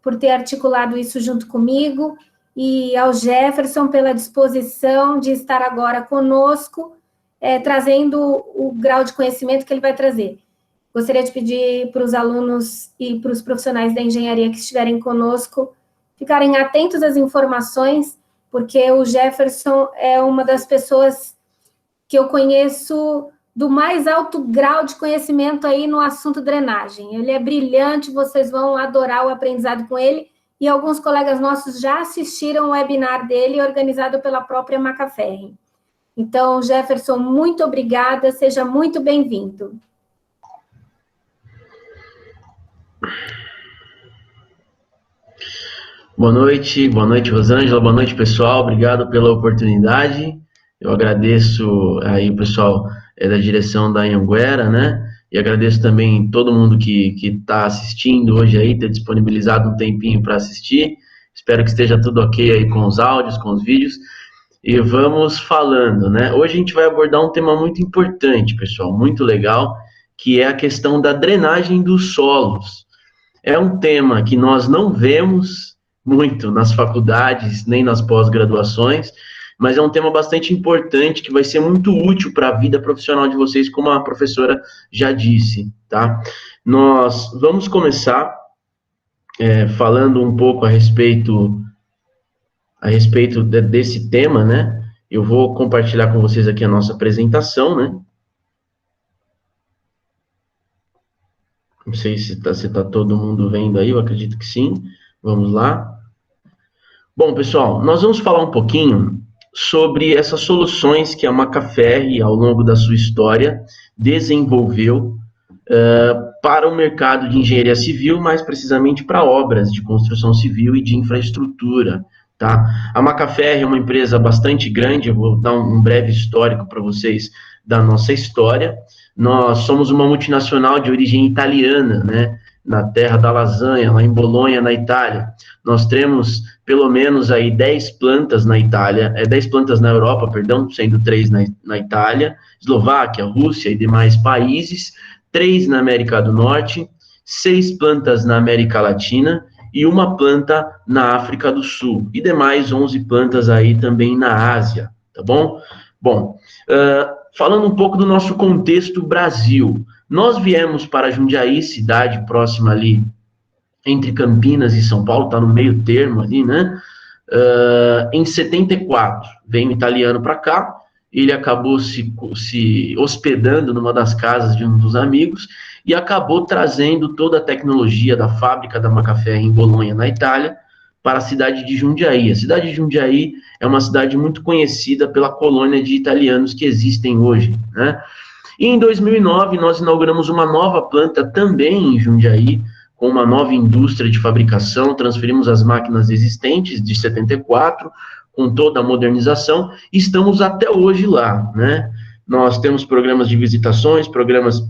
por ter articulado isso junto comigo, e ao Jefferson pela disposição de estar agora conosco, trazendo o grau de conhecimento que ele vai trazer. Gostaria de pedir para os alunos e para os profissionais da engenharia que estiverem conosco ficarem atentos às informações, porque o Jefferson é uma das pessoas que eu conheço do mais alto grau de conhecimento aí no assunto drenagem. Ele é brilhante, vocês vão adorar o aprendizado com ele, e alguns colegas nossos já assistiram o webinar dele, organizado pela própria Macaferri. Então, Jefferson, muito obrigada, seja muito bem-vindo. Boa noite, Rosângela, boa noite, pessoal, obrigado pela oportunidade. Eu agradeço aí o pessoal da direção da Anhanguera, né? E agradeço também todo mundo que está assistindo hoje aí, ter disponibilizado um tempinho para assistir. Espero que esteja tudo ok aí com os áudios, com os vídeos. E vamos falando, né? Hoje a gente vai abordar um tema muito importante, pessoal, muito legal, que é a questão da drenagem dos solos. É um tema que nós não vemos muito nas faculdades, nem nas pós-graduações, mas é um tema bastante importante, que vai ser muito útil para a vida profissional de vocês, como a professora já disse, tá? Nós vamos começar falando um pouco a respeito desse tema, né? Eu vou compartilhar com vocês aqui a nossa apresentação, né? Não sei se tá todo mundo vendo aí, eu acredito que sim. Vamos lá. Bom, pessoal, nós vamos falar um pouquinho sobre essas soluções que a Macaferri, ao longo da sua história, desenvolveu para o mercado de engenharia civil, mais precisamente para obras de construção civil e de infraestrutura, tá? A Macaferri é uma empresa bastante grande, eu vou dar um breve histórico para vocês da nossa história. Nós somos uma multinacional de origem italiana, né? Na terra da lasanha, lá em Bolonha, na Itália. Nós temos pelo menos aí 10 plantas na Itália, 10 plantas na Europa, perdão, sendo 3 na Itália, Eslováquia, Rússia e demais países, 3 na América do Norte, 6 plantas na América Latina e uma planta na África do Sul, e demais 11 plantas aí também na Ásia, tá bom? Bom, falando um pouco do nosso contexto Brasil, nós viemos para Jundiaí, cidade próxima ali, entre Campinas e São Paulo, está no meio termo ali, né? Em 74, veio um italiano para cá, ele acabou se hospedando numa das casas de um dos amigos e acabou trazendo toda a tecnologia da fábrica da Macaferri em Bolonha, na Itália, para a cidade de Jundiaí. A cidade de Jundiaí é uma cidade muito conhecida pela colônia de italianos que existem hoje, né? E em 2009, nós inauguramos uma nova planta também em Jundiaí, com uma nova indústria de fabricação, transferimos as máquinas existentes de 74, com toda a modernização, e estamos até hoje lá, né? Nós temos programas de visitações, programas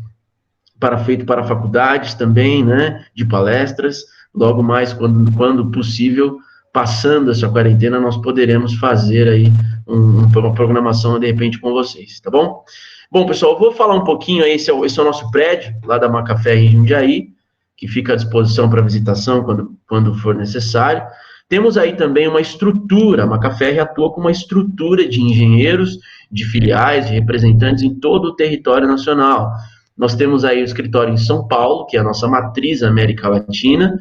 feito para faculdades também, né? De palestras, logo mais, quando possível, passando essa quarentena, nós poderemos fazer aí uma programação, de repente, com vocês, tá bom? Bom, pessoal, eu vou falar um pouquinho aí, esse é o nosso prédio, lá da Macaferri em Jundiaí, que fica à disposição para visitação quando for necessário. Temos aí também uma estrutura, a Macaferri atua com uma estrutura de engenheiros, de filiais, de representantes em todo o território nacional. Nós temos aí o escritório em São Paulo, que é a nossa matriz América Latina,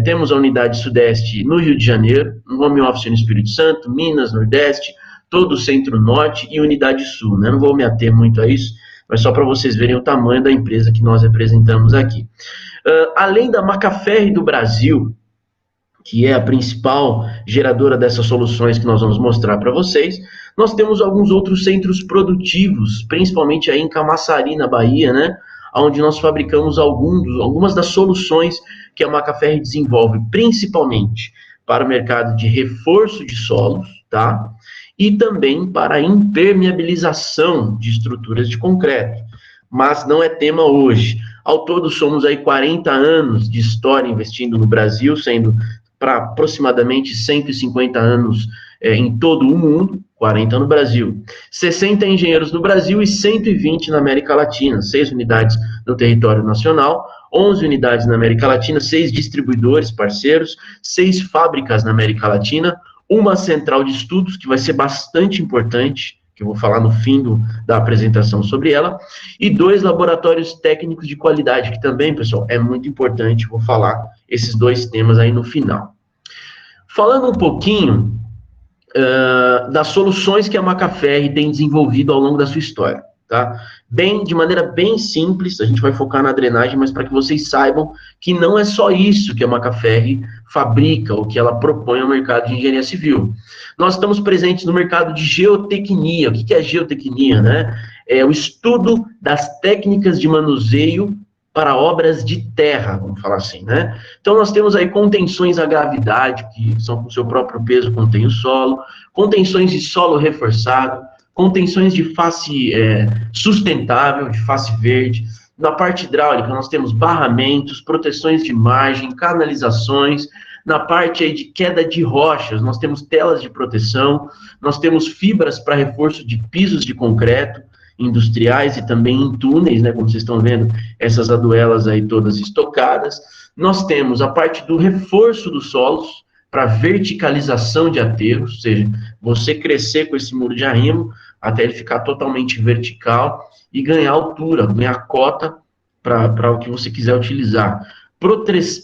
temos a unidade Sudeste no Rio de Janeiro, um home office no Espírito Santo, Minas, Nordeste, todo o Centro-Norte e unidade Sul, né? Não vou me ater muito a isso, mas só para vocês verem o tamanho da empresa que nós representamos aqui. Além da Macaferri do Brasil, que é a principal geradora dessas soluções que nós vamos mostrar para vocês, nós temos alguns outros centros produtivos, principalmente aí em Camaçari, na Bahia, né? Onde nós fabricamos algumas das soluções que a Macaferri desenvolve, principalmente para o mercado de reforço de solos, tá? E também para a impermeabilização de estruturas de concreto. Mas não é tema hoje. Ao todo, somos aí 40 anos de história investindo no Brasil, sendo para aproximadamente 150 anos em todo o mundo, 40 no Brasil. 60 engenheiros no Brasil e 120 na América Latina, 6 unidades no território nacional, 11 unidades na América Latina, 6 distribuidores parceiros, 6 fábricas na América Latina, uma central de estudos, que vai ser bastante importante, que eu vou falar no fim da apresentação sobre ela, e 2 laboratórios técnicos de qualidade, que também, pessoal, é muito importante, vou falar esses 2 temas aí no final. Falando um pouquinho das soluções que a Macaferri tem desenvolvido ao longo da sua história, tá? De maneira bem simples, a gente vai focar na drenagem, mas para que vocês saibam que não é só isso que a Macaferri fabrica, ou que ela propõe ao mercado de engenharia civil. Nós estamos presentes no mercado de geotecnia. O que é geotecnia, né? É o estudo das técnicas de manuseio para obras de terra, vamos falar assim, né? Então, nós temos aí contenções à gravidade, que são com seu próprio peso, contém o solo, contenções de solo reforçado, contenções de face sustentável, de face verde. Na parte hidráulica, nós temos barramentos, proteções de margem, canalizações. Na parte aí de queda de rochas, nós temos telas de proteção, nós temos fibras para reforço de pisos de concreto, industriais e também em túneis, né, como vocês estão vendo, essas aduelas aí todas estocadas. Nós temos a parte do reforço dos solos, para verticalização de aterros, ou seja, você crescer com esse muro de arrimo até ele ficar totalmente vertical e ganhar altura, ganhar cota para o que você quiser utilizar.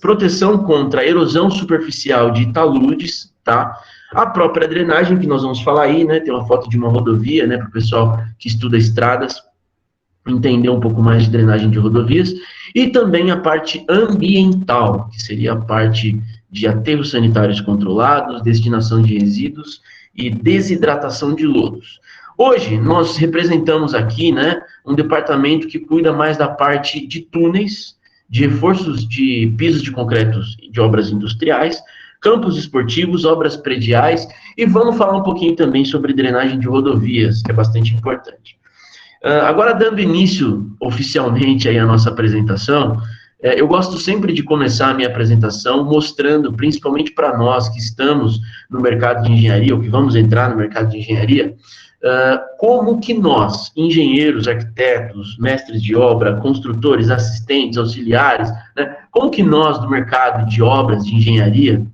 Proteção contra erosão superficial de taludes, tá? A própria drenagem, que nós vamos falar aí, né? Tem uma foto de uma rodovia, né? Para o pessoal que estuda estradas entender um pouco mais de drenagem de rodovias. E também a parte ambiental, que seria a parte de aterros sanitários controlados, destinação de resíduos e desidratação de lodos. Hoje, nós representamos aqui, né? Um departamento que cuida mais da parte de túneis, de reforços de pisos de concretos de obras industriais, campos esportivos, obras prediais, e vamos falar um pouquinho também sobre drenagem de rodovias, que é bastante importante. Agora, dando início oficialmente aí à nossa apresentação, eu gosto sempre de começar a minha apresentação mostrando, principalmente para nós que estamos no mercado de engenharia, ou que vamos entrar no mercado de engenharia, como que nós, engenheiros, arquitetos, mestres de obra, construtores, assistentes, auxiliares, né, como que nós, do mercado de obras de engenharia,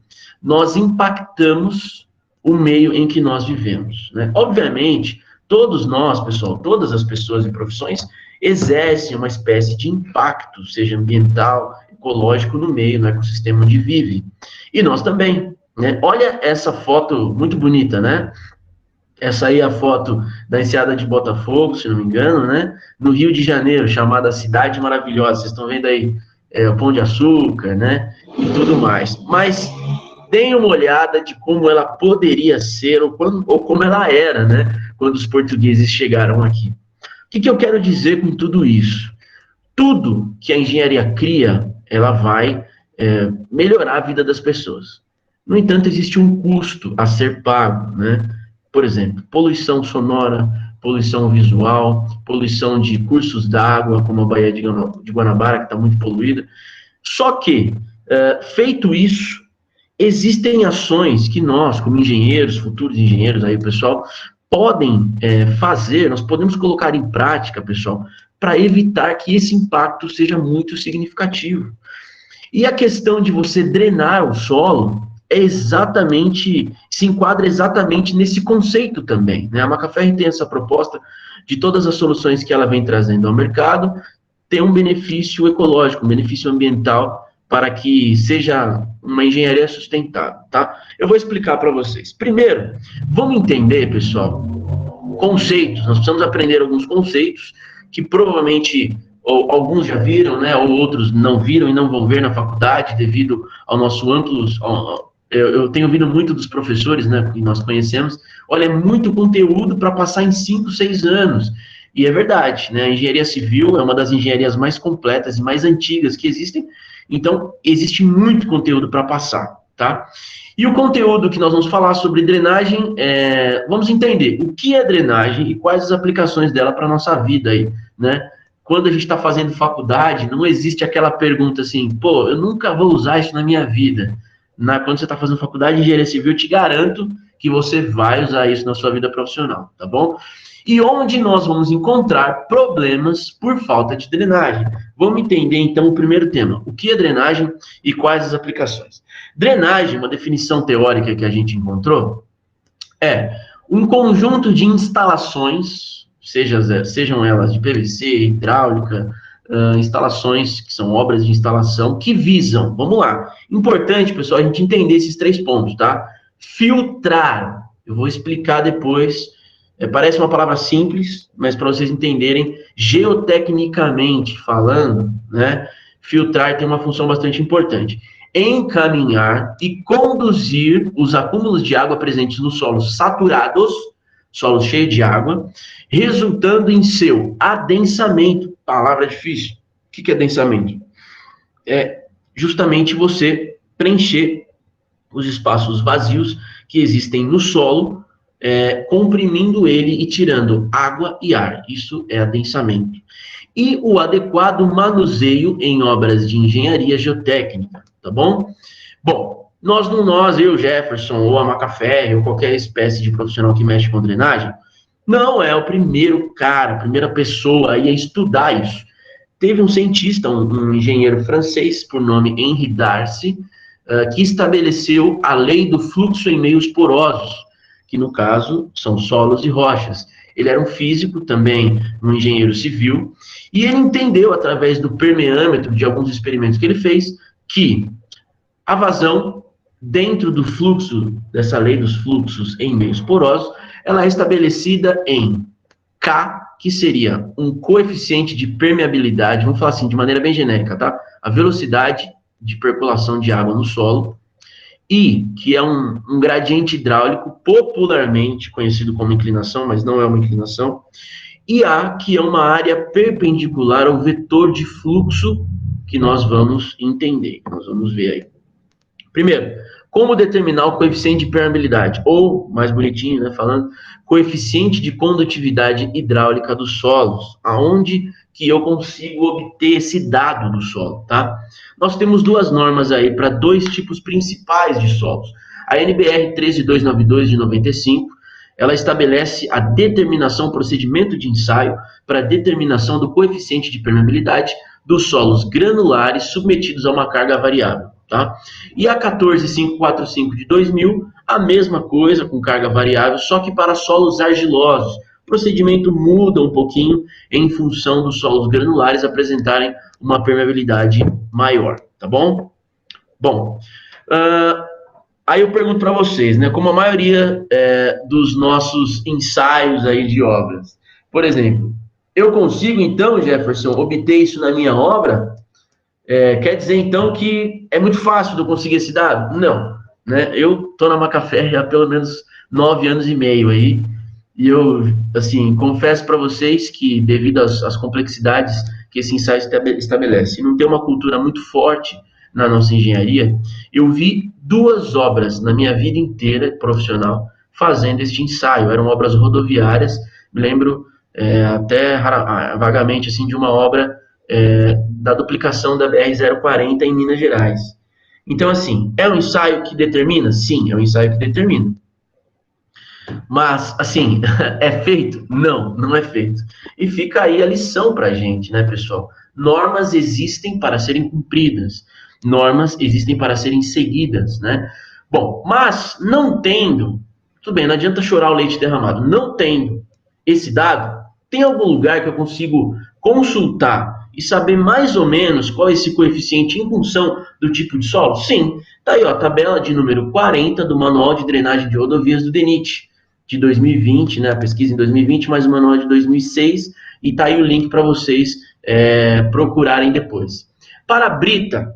nós impactamos o meio em que nós vivemos, né? Obviamente, todos nós, pessoal, todas as pessoas e profissões exercem uma espécie de impacto, seja ambiental, ecológico, no meio, no ecossistema onde vive. E nós também, né? Olha essa foto muito bonita, né? Essa aí é a foto da Enseada de Botafogo, se não me engano, né? No Rio de Janeiro, chamada Cidade Maravilhosa. Vocês estão vendo aí o Pão de Açúcar, né? E tudo mais. Mas deem uma olhada de como ela poderia ser, ou como ela era, né? Quando os portugueses chegaram aqui. O que eu quero dizer com tudo isso? Tudo que a engenharia cria, ela vai melhorar a vida das pessoas. No entanto, existe um custo a ser pago, né? Por exemplo, poluição sonora, poluição visual, poluição de cursos d'água, como a Baía de Guanabara, que está muito poluída. Só que, feito isso, existem ações que nós, como engenheiros, futuros engenheiros, aí, pessoal, podem fazer, nós podemos colocar em prática, pessoal, para evitar que esse impacto seja muito significativo. E a questão de você drenar o solo se enquadra exatamente nesse conceito também, né? A Macaferri tem essa proposta de todas as soluções que ela vem trazendo ao mercado, ter um benefício ecológico, um benefício ambiental, para que seja uma engenharia sustentável, tá? Eu vou explicar para vocês. Primeiro, vamos entender, pessoal, conceitos. Nós precisamos aprender alguns conceitos que provavelmente alguns já viram, né? Ou outros não viram e não vão ver na faculdade devido ao nosso amplo... Eu tenho ouvido muito dos professores, né, que nós conhecemos, olha, é muito conteúdo para passar em 5, 6 anos. E é verdade, né? A engenharia civil é uma das engenharias mais completas e mais antigas que existem, então existe muito conteúdo para passar, tá? E o conteúdo que nós vamos falar sobre drenagem, vamos entender o que é drenagem e quais as aplicações dela para a nossa vida aí, né? Quando a gente está fazendo faculdade, não existe aquela pergunta assim, pô, eu nunca vou usar isso na minha vida. Quando você está fazendo faculdade de engenharia civil, eu te garanto que você vai usar isso na sua vida profissional, tá bom? e onde nós vamos encontrar problemas por falta de drenagem. Vamos entender, então, o primeiro tema. O que é drenagem e quais as aplicações? Drenagem, uma definição teórica que a gente encontrou, é um conjunto de instalações, sejam elas de PVC, hidráulica, instalações que são obras de instalação, que visam, vamos lá, importante, pessoal, a gente entender esses 3 pontos, tá? Filtrar, eu vou explicar depois, parece uma palavra simples, mas para vocês entenderem, geotecnicamente falando, né, filtrar tem uma função bastante importante. Encaminhar e conduzir os acúmulos de água presentes nos solos saturados, solos cheios de água, resultando em seu adensamento. Palavra difícil. O que é adensamento? É justamente você preencher os espaços vazios que existem no solo, comprimindo ele e tirando água e ar. Isso é adensamento. E o adequado manuseio em obras de engenharia geotécnica, tá bom? Bom, eu, Jefferson, ou a Macafé, ou qualquer espécie de profissional que mexe com drenagem, não é o primeiro cara, a primeira pessoa aí a estudar isso. Teve um cientista, um engenheiro francês, por nome Henri Darcy, que estabeleceu a lei do fluxo em meios porosos, que no caso são solos e rochas. Ele era um físico, também um engenheiro civil, e ele entendeu, através do permeâmetro, de alguns experimentos que ele fez, que a vazão, dentro do fluxo, dessa lei dos fluxos em meios porosos, ela é estabelecida em K, que seria um coeficiente de permeabilidade, vamos falar assim, de maneira bem genérica, tá? A velocidade de percolação de água no solo, I, que é um gradiente hidráulico, popularmente conhecido como inclinação, mas não é uma inclinação, e A, que é uma área perpendicular ao vetor de fluxo que nós vamos entender, que nós vamos ver aí. Primeiro, como determinar o coeficiente de permeabilidade, ou, mais bonitinho, né, falando, coeficiente de condutividade hidráulica dos solos, aonde que eu consigo obter esse dado do solo, tá? Nós temos 2 normas aí para 2 tipos principais de solos. A NBR 13292 de 95, ela estabelece a determinação, procedimento de ensaio para determinação do coeficiente de permeabilidade dos solos granulares submetidos a uma carga variável, tá? E a 14545 de 2000, a mesma coisa, com carga variável, só que para solos argilosos. O procedimento muda um pouquinho em função dos solos granulares apresentarem uma permeabilidade maior, tá bom? Bom, aí eu pergunto para vocês, né, como a maioria dos nossos ensaios aí de obras, por exemplo, eu consigo então, Jefferson, obter isso na minha obra? Quer dizer então que é muito fácil de eu conseguir esse dado? Não, né? Eu estou na Macafé há pelo menos 9 anos e meio aí, e eu, assim, confesso para vocês que devido às complexidades que esse ensaio estabelece, e não tem uma cultura muito forte na nossa engenharia, eu vi 2 obras na minha vida inteira profissional fazendo este ensaio. Eram obras rodoviárias, me lembro até vagamente assim, de uma obra da duplicação da BR-040 em Minas Gerais. Então, assim, é um ensaio que determina? Sim, é um ensaio que determina. Mas, assim, é feito? Não, não é feito. E fica aí a lição para a gente, né, pessoal? Normas existem para serem cumpridas. Normas existem para serem seguidas, né? Bom, mas não tendo, tudo bem, não adianta chorar o leite derramado, não tendo esse dado, tem algum lugar que eu consigo consultar e saber mais ou menos qual é esse coeficiente em função do tipo de solo? Sim, tá aí, ó, a tabela de número 40 do Manual de Drenagem de Rodovias do DENIT, de 2020, né, a pesquisa em 2020, mais o manual de 2006, e tá aí o link para vocês procurarem depois. Para brita,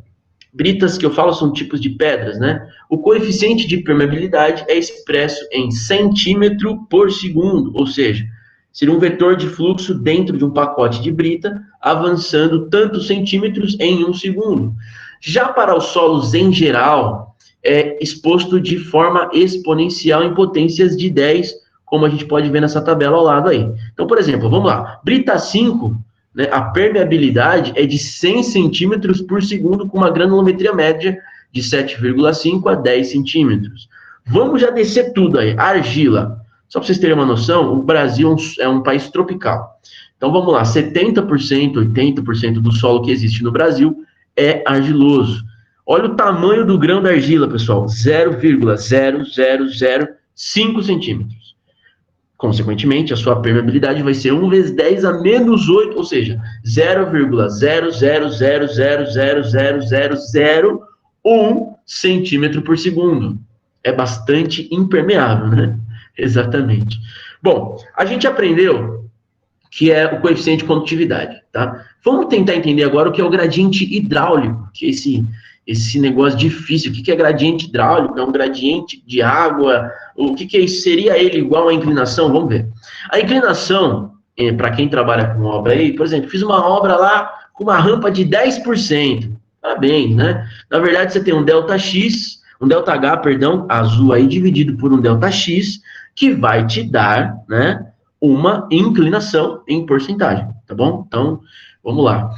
britas que eu falo são tipos de pedras, né? O coeficiente de permeabilidade é expresso em centímetro por segundo, ou seja, seria um vetor de fluxo dentro de um pacote de brita, avançando tantos centímetros em 1 segundo. Já para os solos em geral, é exposto de forma exponencial em potências de 10, como a gente pode ver nessa tabela ao lado aí. Então, por exemplo, vamos lá. Brita 5, né, a permeabilidade é de 100 centímetros por segundo, com uma granulometria média de 7,5 a 10 centímetros. Vamos já descer tudo aí. Argila, Só para vocês terem uma noção, o Brasil é um país tropical. Então vamos lá, 70%, 80% do solo que existe no Brasil é argiloso. Olha o tamanho do grão da argila, pessoal, 0,0005 centímetros. Consequentemente, a sua permeabilidade vai ser 1 vezes 10 a menos 8, ou seja, 0,000000001 centímetro por segundo. É bastante impermeável, né? Exatamente. Bom, a gente aprendeu que é o coeficiente de condutividade, tá? Vamos tentar entender agora o que é o gradiente hidráulico, que é esse negócio difícil. O que é gradiente hidráulico? É um gradiente de água? O que é isso? Seria ele igual à inclinação? Vamos ver. A inclinação, para quem trabalha com obra aí, por exemplo, fiz uma obra lá com uma rampa de 10%. Parabéns, né? Na verdade, você tem um ΔX, um ΔH, perdão, azul aí, dividido por um ΔX, que vai te dar, né, uma inclinação em porcentagem, tá bom? Então, vamos lá.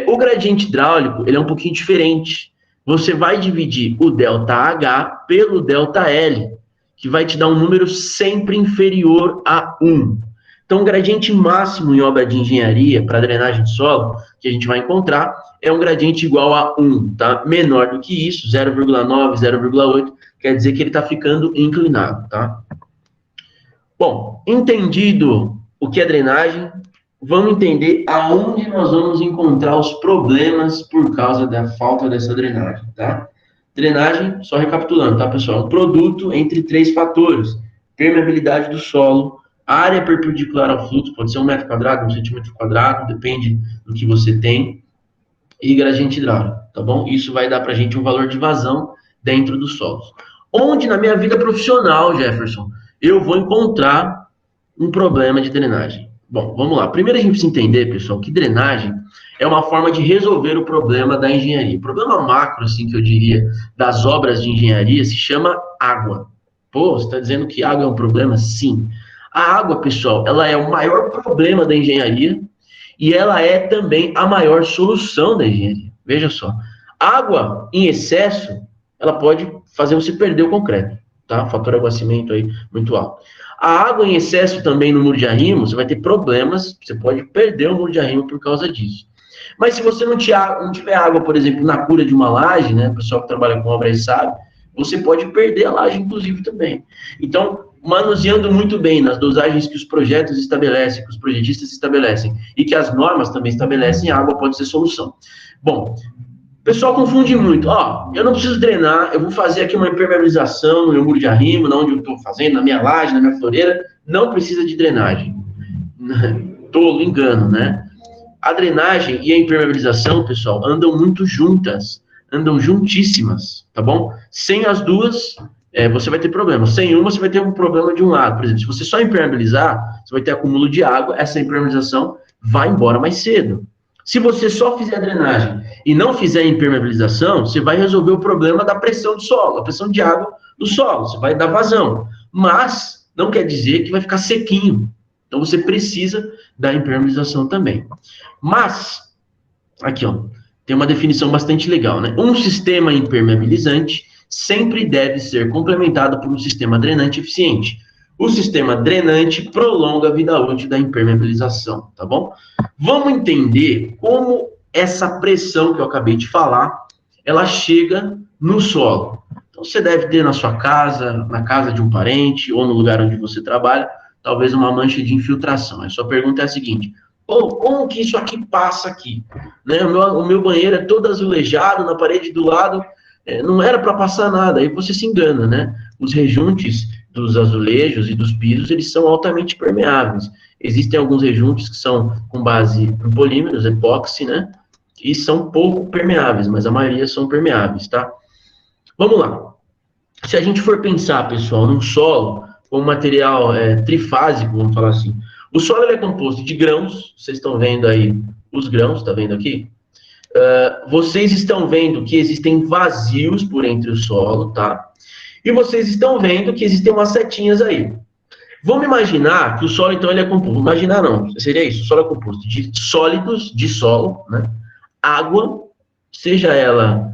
O gradiente hidráulico, ele é um pouquinho diferente. Você vai dividir o ΔH pelo ΔL, que vai te dar um número sempre inferior a 1. Então, o gradiente máximo em obra de engenharia para drenagem de solo, que a gente vai encontrar, é um gradiente igual a 1, tá? Menor do que isso, 0,9, 0,8, quer dizer que ele está ficando inclinado, tá? Bom, entendido o que é drenagem, vamos entender aonde nós vamos encontrar os problemas por causa da falta dessa drenagem, tá? Drenagem, só recapitulando, tá, pessoal? Um produto entre 3 fatores: permeabilidade do solo, área perpendicular ao fluxo, pode ser 1 metro quadrado, 1 centímetro quadrado, depende do que você tem, e gradiente hidráulico, tá bom? Isso vai dar pra gente um valor de vazão dentro dos solos. Onde na minha vida profissional, Jefferson, eu vou encontrar um problema de drenagem? Bom, vamos lá. Primeiro a gente precisa entender, pessoal, que drenagem é uma forma de resolver o problema da engenharia. O problema macro, assim, que eu diria, das obras de engenharia se chama água. Pô, você está dizendo que água é um problema? Sim. A água, pessoal, ela é o maior problema da engenharia e ela é também a maior solução da engenharia. Veja só. Água em excesso, ela pode fazer você perder o concreto, tá? Fator aguacimento aí muito alto. A água em excesso também no muro de arrimo, você vai ter problemas, você pode perder o muro de arrimo por causa disso. Mas se você não tiver água, por exemplo, na cura de uma laje, né, o pessoal que trabalha com obra aí sabe, você pode perder a laje, inclusive, também. Então, manuseando muito bem nas dosagens que os projetos estabelecem, que os projetistas estabelecem, e que as normas também estabelecem, a água pode ser solução. Bom, o pessoal confunde muito. Eu não preciso drenar, eu vou fazer aqui uma impermeabilização no meu muro de arrimo, onde eu estou fazendo, na minha laje, na minha floreira, não precisa de drenagem. Tolo, engano, né? A drenagem e a impermeabilização, pessoal, andam muito juntas, andam juntíssimas, tá bom? Sem as duas, você vai ter problema. Sem uma, você vai ter um problema de um lado. Por exemplo, se você só impermeabilizar, você vai ter acúmulo de água, essa impermeabilização vai embora mais cedo. Se você só fizer a drenagem e não fizer a impermeabilização, você vai resolver o problema da pressão do solo, a pressão de água do solo, você vai dar vazão. Mas não quer dizer que vai ficar sequinho. Então você precisa da impermeabilização também. Mas, aqui ó, tem uma definição bastante legal, né? Um sistema impermeabilizante sempre deve ser complementado por um sistema drenante eficiente. O sistema drenante prolonga a vida útil da impermeabilização, tá bom? Vamos entender como essa pressão que eu acabei de falar, ela chega no solo. Então, você deve ter na sua casa, na casa de um parente, ou no lugar onde você trabalha, talvez uma mancha de infiltração. A sua pergunta é a seguinte: como que isso aqui passa aqui? Né? O meu banheiro é todo azulejado, na parede do lado, não era para passar nada. Aí você se engana, né? Os rejuntes dos azulejos e dos pisos, eles são altamente permeáveis. Existem alguns rejuntes que são com base em polímeros, epóxi, né? E são pouco permeáveis, mas a maioria são permeáveis, tá? Vamos lá. Se a gente for pensar, pessoal, num solo com material trifásico, vamos falar assim, o solo ele é composto de grãos, vocês estão vendo aí os grãos, tá vendo aqui? Vocês estão vendo que existem vazios por entre o solo, tá? E vocês estão vendo que existem umas setinhas aí. Vamos imaginar que o solo, então, ele é composto. Imaginar não, seria isso. O solo é composto de sólidos, de solo, né? Água, seja ela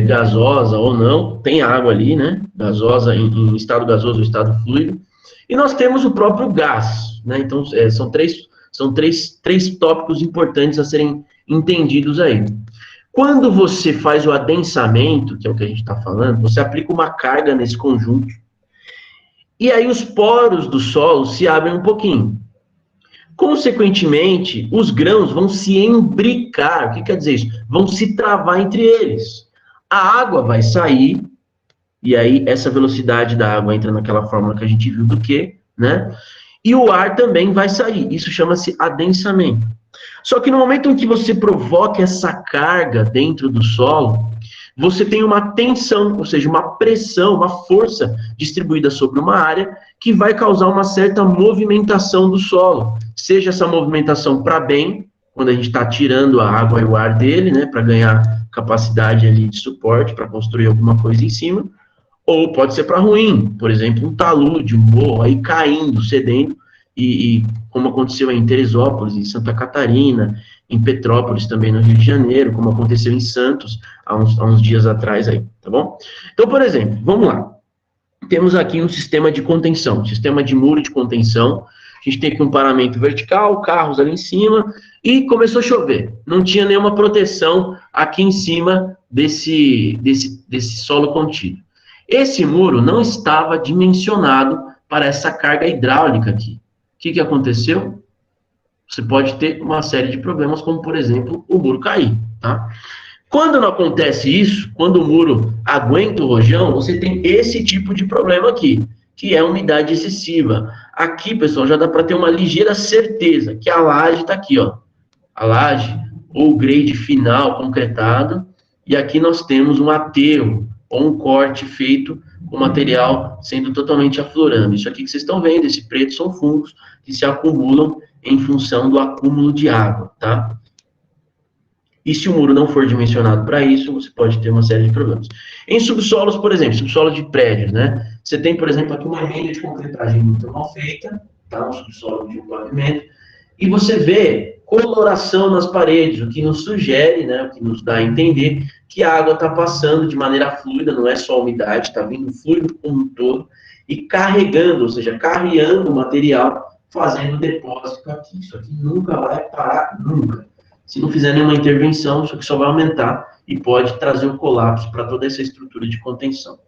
gasosa ou não, tem água ali, né? Gasosa, em estado gasoso ou estado fluido. E nós temos o próprio gás, né? Então, são três tópicos importantes a serem entendidos aí. Quando você faz o adensamento, que é o que a gente está falando, você aplica uma carga nesse conjunto, e aí os poros do solo se abrem um pouquinho. Consequentemente, os grãos vão se imbricar. O que quer dizer isso? Vão se travar entre eles. A água vai sair, e aí essa velocidade da água entra naquela fórmula que a gente viu do Q, né? E o ar também vai sair. Isso chama-se adensamento. Só que no momento em que você provoca essa carga dentro do solo, você tem uma tensão, ou seja, uma pressão, uma força distribuída sobre uma área que vai causar uma certa movimentação do solo. Seja essa movimentação para bem, quando a gente está tirando a água e o ar dele, né, para ganhar capacidade ali de suporte, para construir alguma coisa em cima, ou pode ser para ruim, por exemplo, um talude, um morro aí caindo, cedendo, e como aconteceu em Teresópolis, em Santa Catarina, em Petrópolis também no Rio de Janeiro, como aconteceu em Santos há uns dias atrás aí, tá bom? Então, por exemplo, vamos lá. Temos aqui um sistema de contenção, um sistema de muro de contenção. A gente tem aqui um paramento vertical, carros ali em cima, e começou a chover. Não tinha nenhuma proteção aqui em cima desse solo contido. Esse muro não estava dimensionado para essa carga hidráulica aqui. O que aconteceu? Você pode ter uma série de problemas, como, por exemplo, o muro cair, tá? Quando não acontece isso, quando o muro aguenta o rojão, você tem esse tipo de problema aqui, que é umidade excessiva. Aqui, pessoal, já dá para ter uma ligeira certeza que a laje está aqui, ó. A laje, ou o grade final concretado, e aqui nós temos um aterro, ou um corte feito com material sendo totalmente aflorando. Isso aqui que vocês estão vendo, esse preto, são fungos que se acumulam em função do acúmulo de água, tá? E se o muro não for dimensionado para isso, você pode ter uma série de problemas. Em subsolos, por exemplo, subsolos de prédios, né? Você tem, por exemplo, aqui uma renda de concretagem muito mal feita, tá? Um subsolo de um pavimento, e você vê coloração nas paredes, o que nos sugere, né? O que nos dá a entender que a água está passando de maneira fluida, não é só umidade, está vindo fluido como um todo, e carregando, ou seja, carreando o material, fazendo depósito aqui. Isso aqui nunca vai parar, nunca. Se não fizer nenhuma intervenção, isso aqui só vai aumentar e pode trazer um colapso para toda essa estrutura de contenção.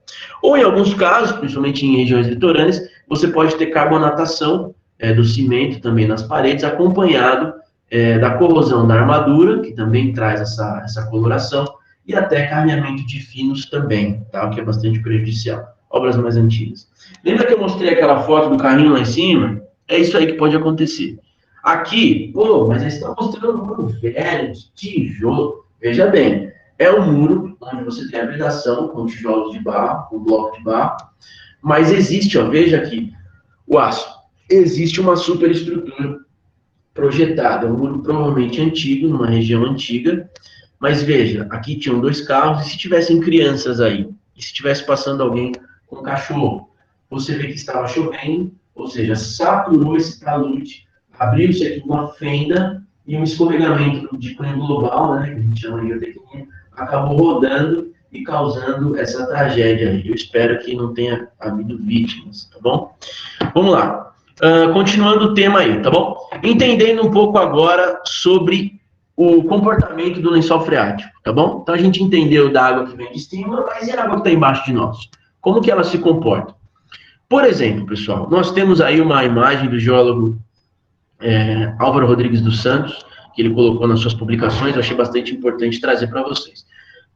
Ou, em alguns casos, principalmente em regiões litorâneas, você pode ter carbonatação do cimento também nas paredes, acompanhado da corrosão da armadura, que também traz essa coloração, e até carreamento de finos também, tá? O que é bastante prejudicial. Obras mais antigas. Lembra que eu mostrei aquela foto do carrinho lá em cima? É isso aí que pode acontecer. Aqui, mas eles estão mostrando um muro velho, de tijolo. Veja bem, é um muro onde você tem a vedação com tijolos de barro, com bloco de barro, mas existe, veja aqui, o aço. Existe uma superestrutura projetada, um muro provavelmente antigo, numa região antiga, mas veja, aqui tinham 2 carros, e se tivessem crianças aí, e se tivesse passando alguém com cachorro, você vê que estava chovendo, ou seja, saturou esse talude, abriu-se aqui uma fenda e um escorregamento de cunho global, né, que a gente chama de geotecnia, acabou rodando e causando essa tragédia aí. Eu espero que não tenha havido vítimas, tá bom? Vamos lá. Continuando o tema aí, tá bom? Entendendo um pouco agora sobre o comportamento do lençol freático, tá bom? Então a gente entendeu da água que vem de cima, mas e a água que está embaixo de nós? Como que ela se comporta? Por exemplo, pessoal, nós temos aí uma imagem do geólogo Álvaro Rodrigues dos Santos, que ele colocou nas suas publicações, eu achei bastante importante trazer para vocês.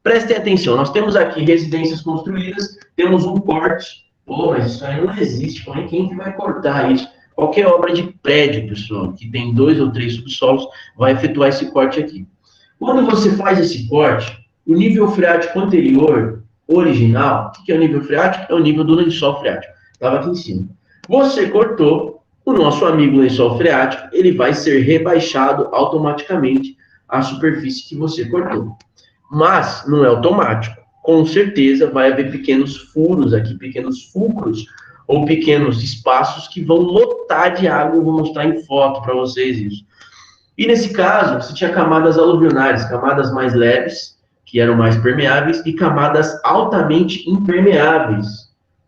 Prestem atenção, nós temos aqui residências construídas, temos um corte. Mas isso aí não existe, quem que vai cortar isso? Qualquer obra de prédio, pessoal, que tem 2 ou 3 subsolos, vai efetuar esse corte aqui. Quando você faz esse corte, o nível freático anterior, original, o que é o nível freático? É o nível do lençol freático. Estava aqui em cima. Você cortou, o nosso amigo lençol freático, ele vai ser rebaixado automaticamente à superfície que você cortou. Mas não é automático. Com certeza vai haver pequenos furos aqui, pequenos fulcros, ou pequenos espaços que vão lotar de água. Eu vou mostrar em foto para vocês isso. E nesse caso, você tinha camadas aluvionares, camadas mais leves, que eram mais permeáveis, e camadas altamente impermeáveis.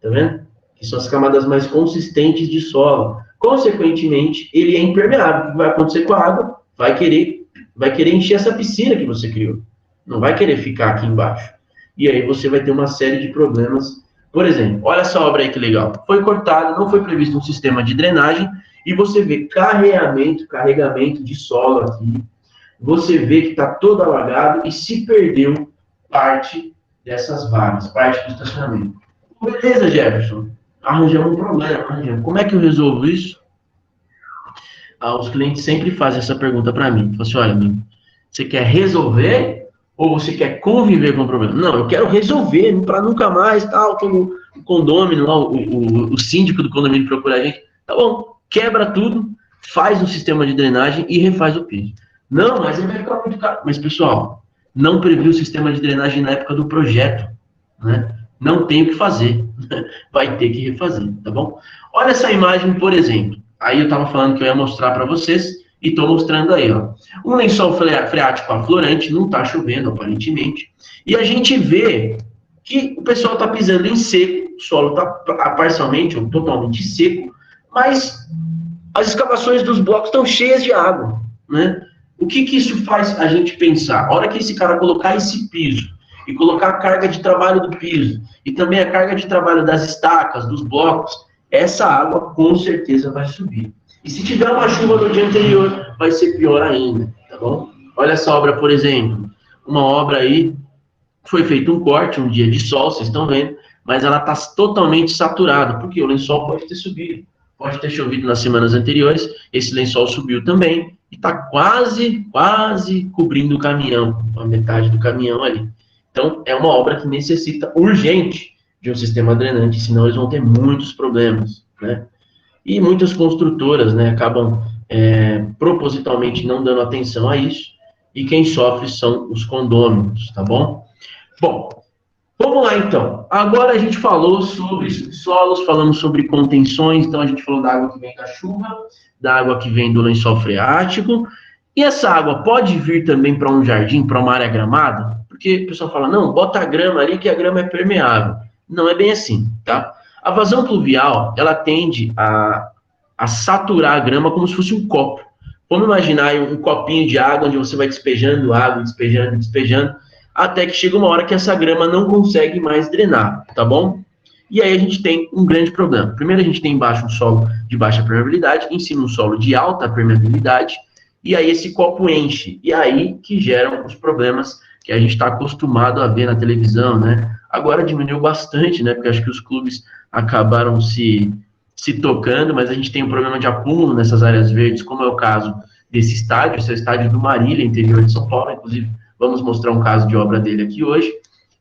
Tá vendo? que são as camadas mais consistentes de solo. Consequentemente, ele é impermeável. O que vai acontecer com a água? Vai querer encher essa piscina que você criou. Não vai querer ficar aqui embaixo. E aí você vai ter uma série de problemas. Por exemplo, olha essa obra aí que legal. Foi cortado, não foi previsto um sistema de drenagem, e você vê carregamento de solo aqui. Você vê que está todo alagado e se perdeu parte dessas vagas, parte do estacionamento. Beleza, Jefferson. Arranjamos um problema. Como é que eu resolvo isso? Os clientes sempre fazem essa pergunta para mim. Falam assim, olha, amigo, você quer resolver ou você quer conviver com o problema? Não, eu quero resolver para nunca mais, tal, como o condômino, lá, o síndico do condomínio procura a gente. Tá bom, quebra tudo, faz um sistema de drenagem e refaz o piso. Não, mas ele vai ficar muito caro. Mas, pessoal, não previu o sistema de drenagem na época do projeto, né? Não tem o que fazer. Vai ter que refazer, tá bom? Olha essa imagem, por exemplo. Aí eu estava falando que eu ia mostrar para vocês e estou mostrando aí, ó. Um lençol freático aflorante, não está chovendo, aparentemente. E a gente vê que o pessoal está pisando em seco, o solo está parcialmente ou totalmente seco, mas as escavações dos blocos estão cheias de água, né? O que isso faz a gente pensar? A hora que esse cara colocar esse piso e colocar a carga de trabalho do piso e também a carga de trabalho das estacas, dos blocos, essa água com certeza vai subir. E se tiver uma chuva no dia anterior, vai ser pior ainda, tá bom? Olha essa obra, por exemplo. Uma obra aí, foi feito um corte, um dia de sol, vocês estão vendo, mas ela está totalmente saturada, porque o lençol pode ter subido. Pode ter chovido nas semanas anteriores, esse lençol subiu também, e está quase cobrindo o caminhão, a metade do caminhão ali. Então, é uma obra que necessita urgente de um sistema drenante, senão eles vão ter muitos problemas, né? E muitas construtoras, né, acabam propositalmente não dando atenção a isso, e quem sofre são os condôminos, tá bom? Bom, vamos lá então. Agora a gente falou sobre subsolos, falamos sobre contenções, então a gente falou da água que vem da chuva, da água que vem do lençol freático, e essa água pode vir também para um jardim, para uma área gramada? Porque o pessoal fala, não, bota a grama ali que a grama é permeável. Não é bem assim, tá? A vazão pluvial, ela tende a saturar a grama como se fosse um copo. Vamos imaginar um copinho de água onde você vai despejando água, despejando, até que chega uma hora que essa grama não consegue mais drenar, tá bom? E aí a gente tem um grande problema. Primeiro a gente tem embaixo um solo de baixa permeabilidade, em cima um solo de alta permeabilidade, e aí esse copo enche. E aí que geram os problemas que a gente está acostumado a ver na televisão, né? Agora diminuiu bastante, né? Porque acho que os clubes acabaram se tocando, mas a gente tem um problema de acúmulo nessas áreas verdes, como é o caso desse estádio, esse é o estádio do Marília, interior de São Paulo, inclusive vamos mostrar um caso de obra dele aqui hoje.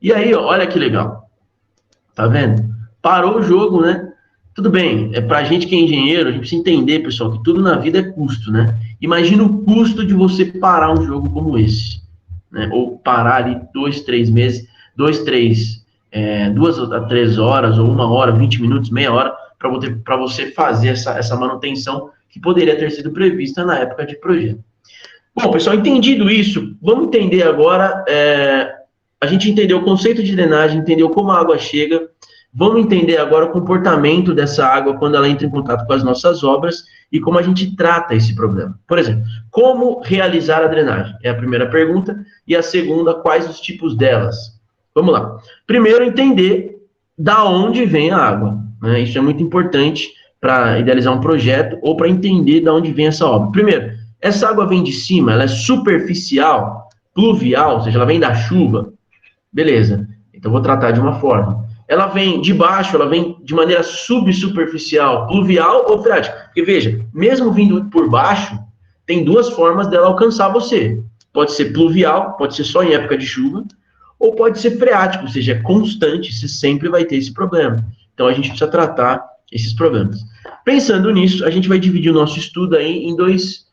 E aí, olha que legal. Tá vendo? Parou o jogo, né? Tudo bem, pra gente que é engenheiro, a gente precisa entender, pessoal, que tudo na vida é custo, né? Imagina o custo de você parar um jogo como esse, né? Ou parar ali 2, 3 meses, 2 a 3 horas, ou 1 hora, 20 minutos, meia hora, para você fazer essa manutenção que poderia ter sido prevista na época de projeto. Bom, pessoal, entendido isso, vamos entender agora, a gente entendeu o conceito de drenagem, entendeu como a água chega, vamos entender agora o comportamento dessa água quando ela entra em contato com as nossas obras e como a gente trata esse problema. Por exemplo, como realizar a drenagem? É a primeira pergunta. E a segunda, quais os tipos delas? Vamos lá. Primeiro, entender da onde vem a água, né? Isso é muito importante para idealizar um projeto ou para entender da onde vem essa obra. Primeiro, essa água vem de cima, ela é superficial, pluvial, ou seja, ela vem da chuva. Beleza, então vou tratar de uma forma. Ela vem de baixo, ela vem de maneira subsuperficial, pluvial ou freática. Porque veja, mesmo vindo por baixo, tem duas formas dela alcançar você. Pode ser pluvial, pode ser só em época de chuva, ou pode ser freático, ou seja, é constante, você sempre vai ter esse problema. Então a gente precisa tratar esses problemas. Pensando nisso, a gente vai dividir o nosso estudo aí em dois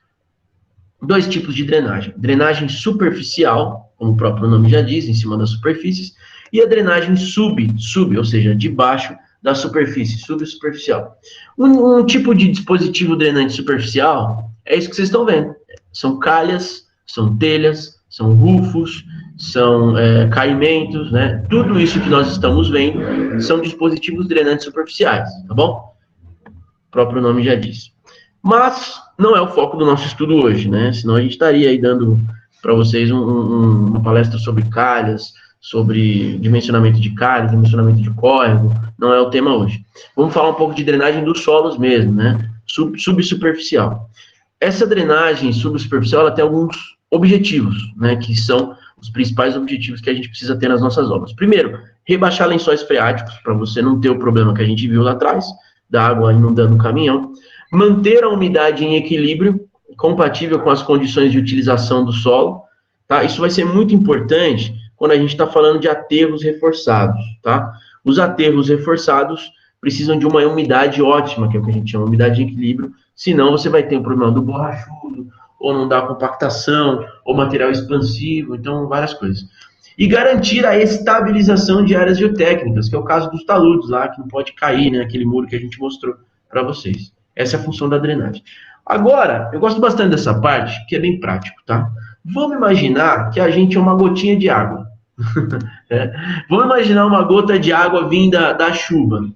tipos de drenagem. Drenagem superficial, como o próprio nome já diz, em cima das superfícies, e a drenagem sub, ou seja, debaixo da superfície, subsuperficial. Um tipo de dispositivo drenante superficial é isso que vocês estão vendo. São calhas, são telhas, são rufos, são caimentos, né? Tudo isso que nós estamos vendo são dispositivos drenantes superficiais, tá bom? O próprio nome já diz. Mas não é o foco do nosso estudo hoje, né? Senão a gente estaria aí dando para vocês uma palestra sobre calhas, sobre dimensionamento de calha, dimensionamento de córrego. Não é o tema hoje. Vamos falar um pouco de drenagem dos solos mesmo, né? Subsuperficial. Essa drenagem subsuperficial, ela tem alguns objetivos, né? Que são os principais objetivos que a gente precisa ter nas nossas obras. Primeiro, rebaixar lençóis freáticos, para você não ter o problema que a gente viu lá atrás, da água inundando o caminhão. Manter a umidade em equilíbrio, compatível com as condições de utilização do solo, tá? Isso vai ser muito importante quando a gente está falando de aterros reforçados, tá? Os aterros reforçados precisam de uma umidade ótima, que é o que a gente chama de umidade em equilíbrio, senão você vai ter um problema do borrachudo, ou não dá compactação, ou material expansivo, então várias coisas. E garantir a estabilização de áreas geotécnicas, que é o caso dos taludes lá, que não pode cair, né? Aquele muro que a gente mostrou para vocês. Essa é a função da drenagem. Agora, eu gosto bastante dessa parte, que é bem prático, tá? Vamos imaginar que a gente é uma gotinha de água. Vamos imaginar uma gota de água vinda da chuva.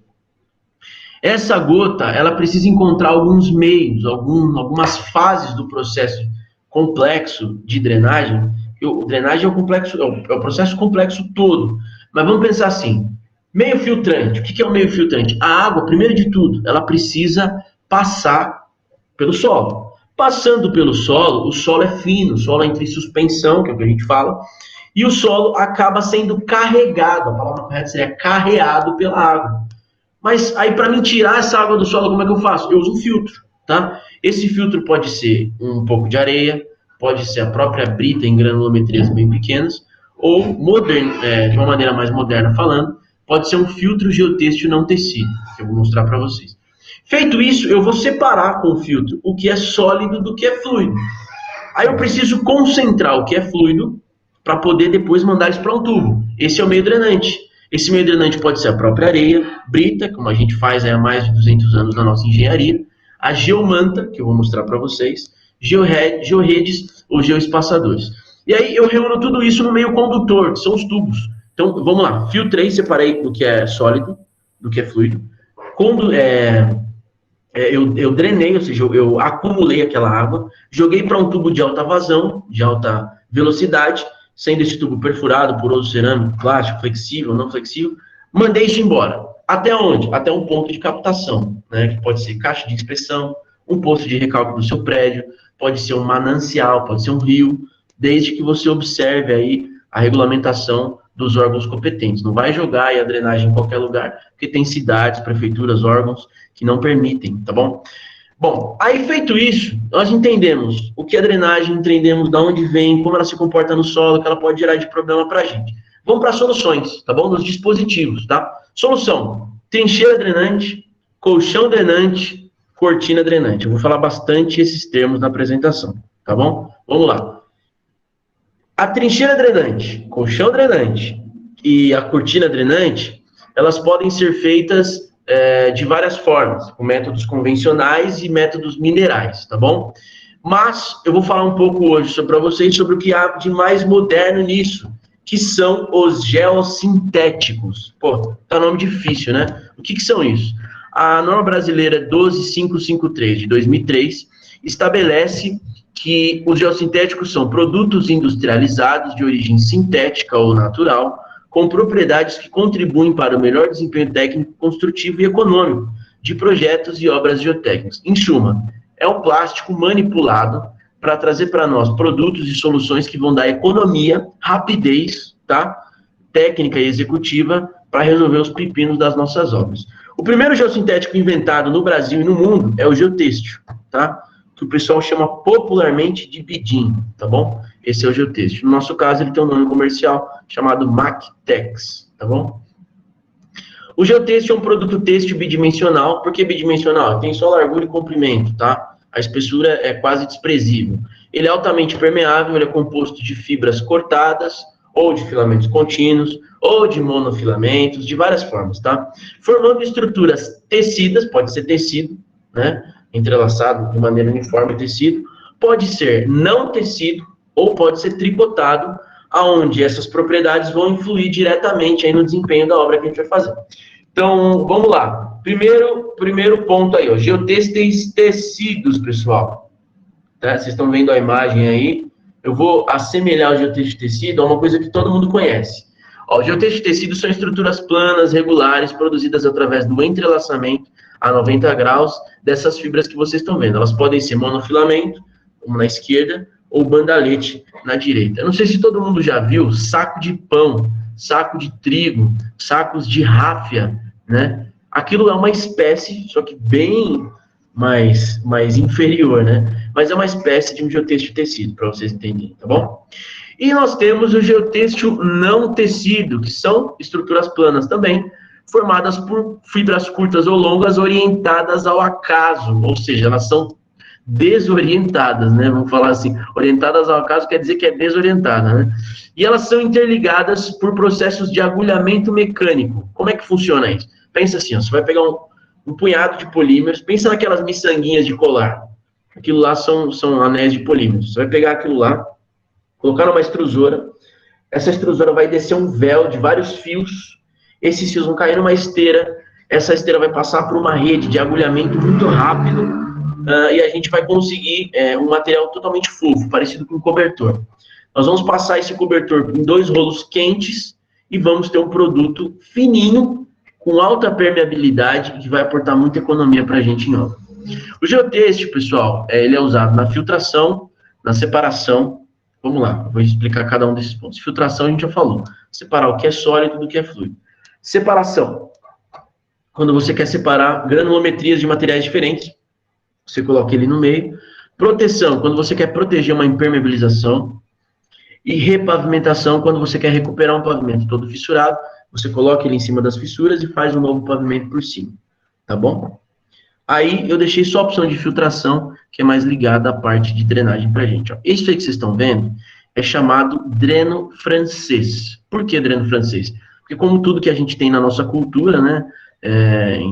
Essa gota, ela precisa encontrar alguns meios, algumas fases do processo complexo de drenagem. Drenagem é o processo complexo todo. Mas vamos pensar assim, meio filtrante. O que é o meio filtrante? A água, primeiro de tudo, ela precisa passar pelo solo. Passando pelo solo, o solo é fino, o solo é entre suspensão, que é o que a gente fala, e o solo acaba sendo carregado, a palavra correta seria carreado pela água. Mas aí para mim tirar essa água do solo, como é que eu faço? Eu uso um filtro, tá? Esse filtro pode ser um pouco de areia, pode ser a própria brita em granulometrias bem pequenas, ou de uma maneira mais moderna falando, pode ser um filtro geotêxtil não tecido, que eu vou mostrar para vocês. Feito isso, eu vou separar com o filtro o que é sólido do que é fluido. Aí eu preciso concentrar o que é fluido para poder depois mandar isso para um tubo. Esse é o meio drenante. Esse meio drenante pode ser a própria areia, brita, como a gente faz há mais de 200 anos na nossa engenharia, a geomanta, que eu vou mostrar para vocês, georredes ou geoespaçadores. E aí eu reúno tudo isso no meio condutor, que são os tubos. Então, vamos lá. Filtrei, separei do que é sólido, do que é fluido. Eu drenei, ou seja, eu acumulei aquela água, joguei para um tubo de alta vazão, de alta velocidade, sendo esse tubo perfurado por osso cerâmico, plástico, flexível, não flexível, mandei isso embora. Até onde? Até um ponto de captação, né? Que pode ser caixa de inspeção, um posto de recálculo do seu prédio, pode ser um manancial, pode ser um rio, desde que você observe aí a regulamentação dos órgãos competentes. Não vai jogar aí a drenagem em qualquer lugar, porque tem cidades, prefeituras, órgãos que não permitem, tá bom? Bom, aí feito isso, nós entendemos o que é drenagem, entendemos de onde vem, como ela se comporta no solo, que ela pode gerar de problema para a gente. Vamos para soluções, tá bom? Nos dispositivos, tá? Solução, trincheira drenante, colchão drenante, cortina drenante. Eu vou falar bastante esses termos na apresentação, tá bom? Vamos lá. A trincheira drenante, colchão drenante e a cortina drenante, elas podem ser feitas de várias formas, com métodos convencionais e métodos minerais, tá bom? Mas eu vou falar um pouco hoje para vocês sobre o que há de mais moderno nisso, que são os geossintéticos. Pô, tá nome difícil, né? O que são isso? A norma brasileira 12553 de 2003 estabelece que os geossintéticos são produtos industrializados de origem sintética ou natural, com propriedades que contribuem para o melhor desempenho técnico, construtivo e econômico de projetos e obras geotécnicas. Em suma, é um plástico manipulado para trazer para nós produtos e soluções que vão dar economia, rapidez, tá? Técnica e executiva para resolver os pepinos das nossas obras. O primeiro geossintético inventado no Brasil e no mundo é o geotêxtil, tá? Que o pessoal chama popularmente de bidim, tá bom? Esse é o geotêxtil. No nosso caso, ele tem um nome comercial chamado Mactex, tá bom? O geotêxtil é um produto têxtil bidimensional. Por que bidimensional? Tem só largura e comprimento, tá? A espessura é quase desprezível. Ele é altamente permeável, ele é composto de fibras cortadas, ou de filamentos contínuos, ou de monofilamentos, de várias formas, tá? Formando estruturas tecidas, pode ser tecido, né? Entrelaçado de maneira uniforme tecido, pode ser não tecido, ou pode ser tricotado, aonde essas propriedades vão influir diretamente aí no desempenho da obra que a gente vai fazer. Então, vamos lá. Primeiro ponto aí, ó, geotêxteis tecidos, pessoal. Tá? Vocês estão vendo a imagem aí. Eu vou assemelhar o geotexto de tecido a uma coisa que todo mundo conhece. Ó, o geotexto de tecido são estruturas planas, regulares, produzidas através do entrelaçamento a 90 graus dessas fibras que vocês estão vendo. Elas podem ser monofilamento, como na esquerda, ou bandalete na direita. Eu não sei se todo mundo já viu saco de pão, saco de trigo, sacos de ráfia, né? Aquilo é uma espécie, só que bem mais inferior, né? Mas é uma espécie de um geotexto de tecido, para vocês entenderem, tá bom? E nós temos o geotexto não tecido, que são estruturas planas também, formadas por fibras curtas ou longas orientadas ao acaso, ou seja, elas são desorientadas, né? Vamos falar assim, orientadas ao acaso quer dizer que é desorientada, né? E elas são interligadas por processos de agulhamento mecânico. Como é que funciona isso? Pensa assim, ó, você vai pegar um punhado de polímeros, pensa naquelas miçanguinhas de colar. Aquilo lá são anéis de polímeros. Você vai pegar aquilo lá, colocar numa extrusora, essa extrusora vai descer um véu de vários fios, esses fios vão cair numa esteira, essa esteira vai passar por uma rede de agulhamento muito rápido, e a gente vai conseguir um material totalmente fofo, parecido com um cobertor. Nós vamos passar esse cobertor em 2 rolos quentes e vamos ter um produto fininho, com alta permeabilidade, que vai aportar muita economia para a gente em obra. O geotexto, pessoal, ele é usado na filtração, na separação. Vamos lá, eu vou explicar cada um desses pontos. Filtração a gente já falou. Separar o que é sólido do que é fluido. Separação. Quando você quer separar granulometrias de materiais diferentes, você coloca ele no meio. Proteção, quando você quer proteger uma impermeabilização. E repavimentação, quando você quer recuperar um pavimento todo fissurado, você coloca ele em cima das fissuras e faz um novo pavimento por cima. Tá bom? Aí eu deixei só a opção de filtração, que é mais ligada à parte de drenagem pra gente. Ó. Isso aí que vocês estão vendo é chamado dreno francês. Por que dreno francês? Porque como tudo que a gente tem na nossa cultura, né,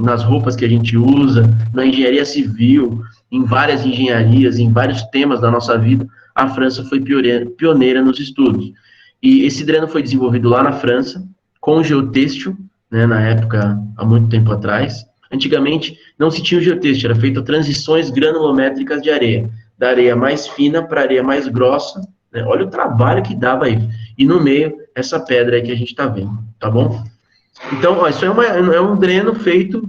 nas roupas que a gente usa, na engenharia civil, em várias engenharias, em vários temas da nossa vida, a França foi pioneira nos estudos. E esse dreno foi desenvolvido lá na França, com geotêxtil, né, na época, há muito tempo atrás. Antigamente, não se tinha o geotexto, era feito transições granulométricas de areia, da areia mais fina para a areia mais grossa, né? Olha o trabalho que dava aí. E no meio, essa pedra aí que a gente está vendo, tá bom? Então, ó, isso é um dreno feito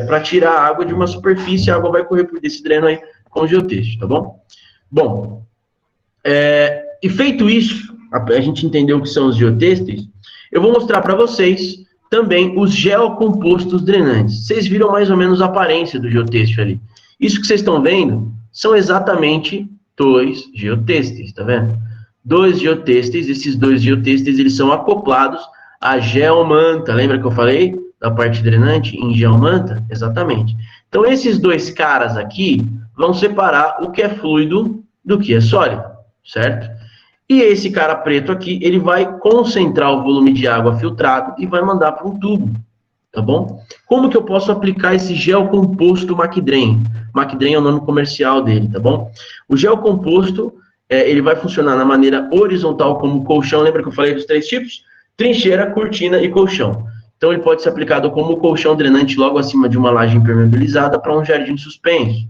para tirar a água de uma superfície, a água vai correr por esse dreno aí com geotexto, tá bom? Bom, e feito isso, a gente entendeu o que são os geotêxteis, eu vou mostrar para vocês também os geocompostos drenantes. Vocês viram mais ou menos a aparência do geotêxtil ali. Isso que vocês estão vendo são exatamente 2 geotêxteis, tá vendo? 2 geotêxteis, esses 2 geotêxteis, eles são acoplados à geomanta. Lembra que eu falei da parte drenante em geomanta? Exatamente. Então, esses 2 caras aqui vão separar o que é fluido do que é sólido, certo? E esse cara preto aqui, ele vai concentrar o volume de água filtrado e vai mandar para um tubo, tá bom? Como que eu posso aplicar esse geocomposto McDrain? McDrain é o nome comercial dele, tá bom? O geocomposto, ele vai funcionar na maneira horizontal como colchão, lembra que eu falei dos 3 tipos? Trincheira, cortina e colchão. Então, ele pode ser aplicado como colchão drenante logo acima de uma laje impermeabilizada para um jardim suspenso.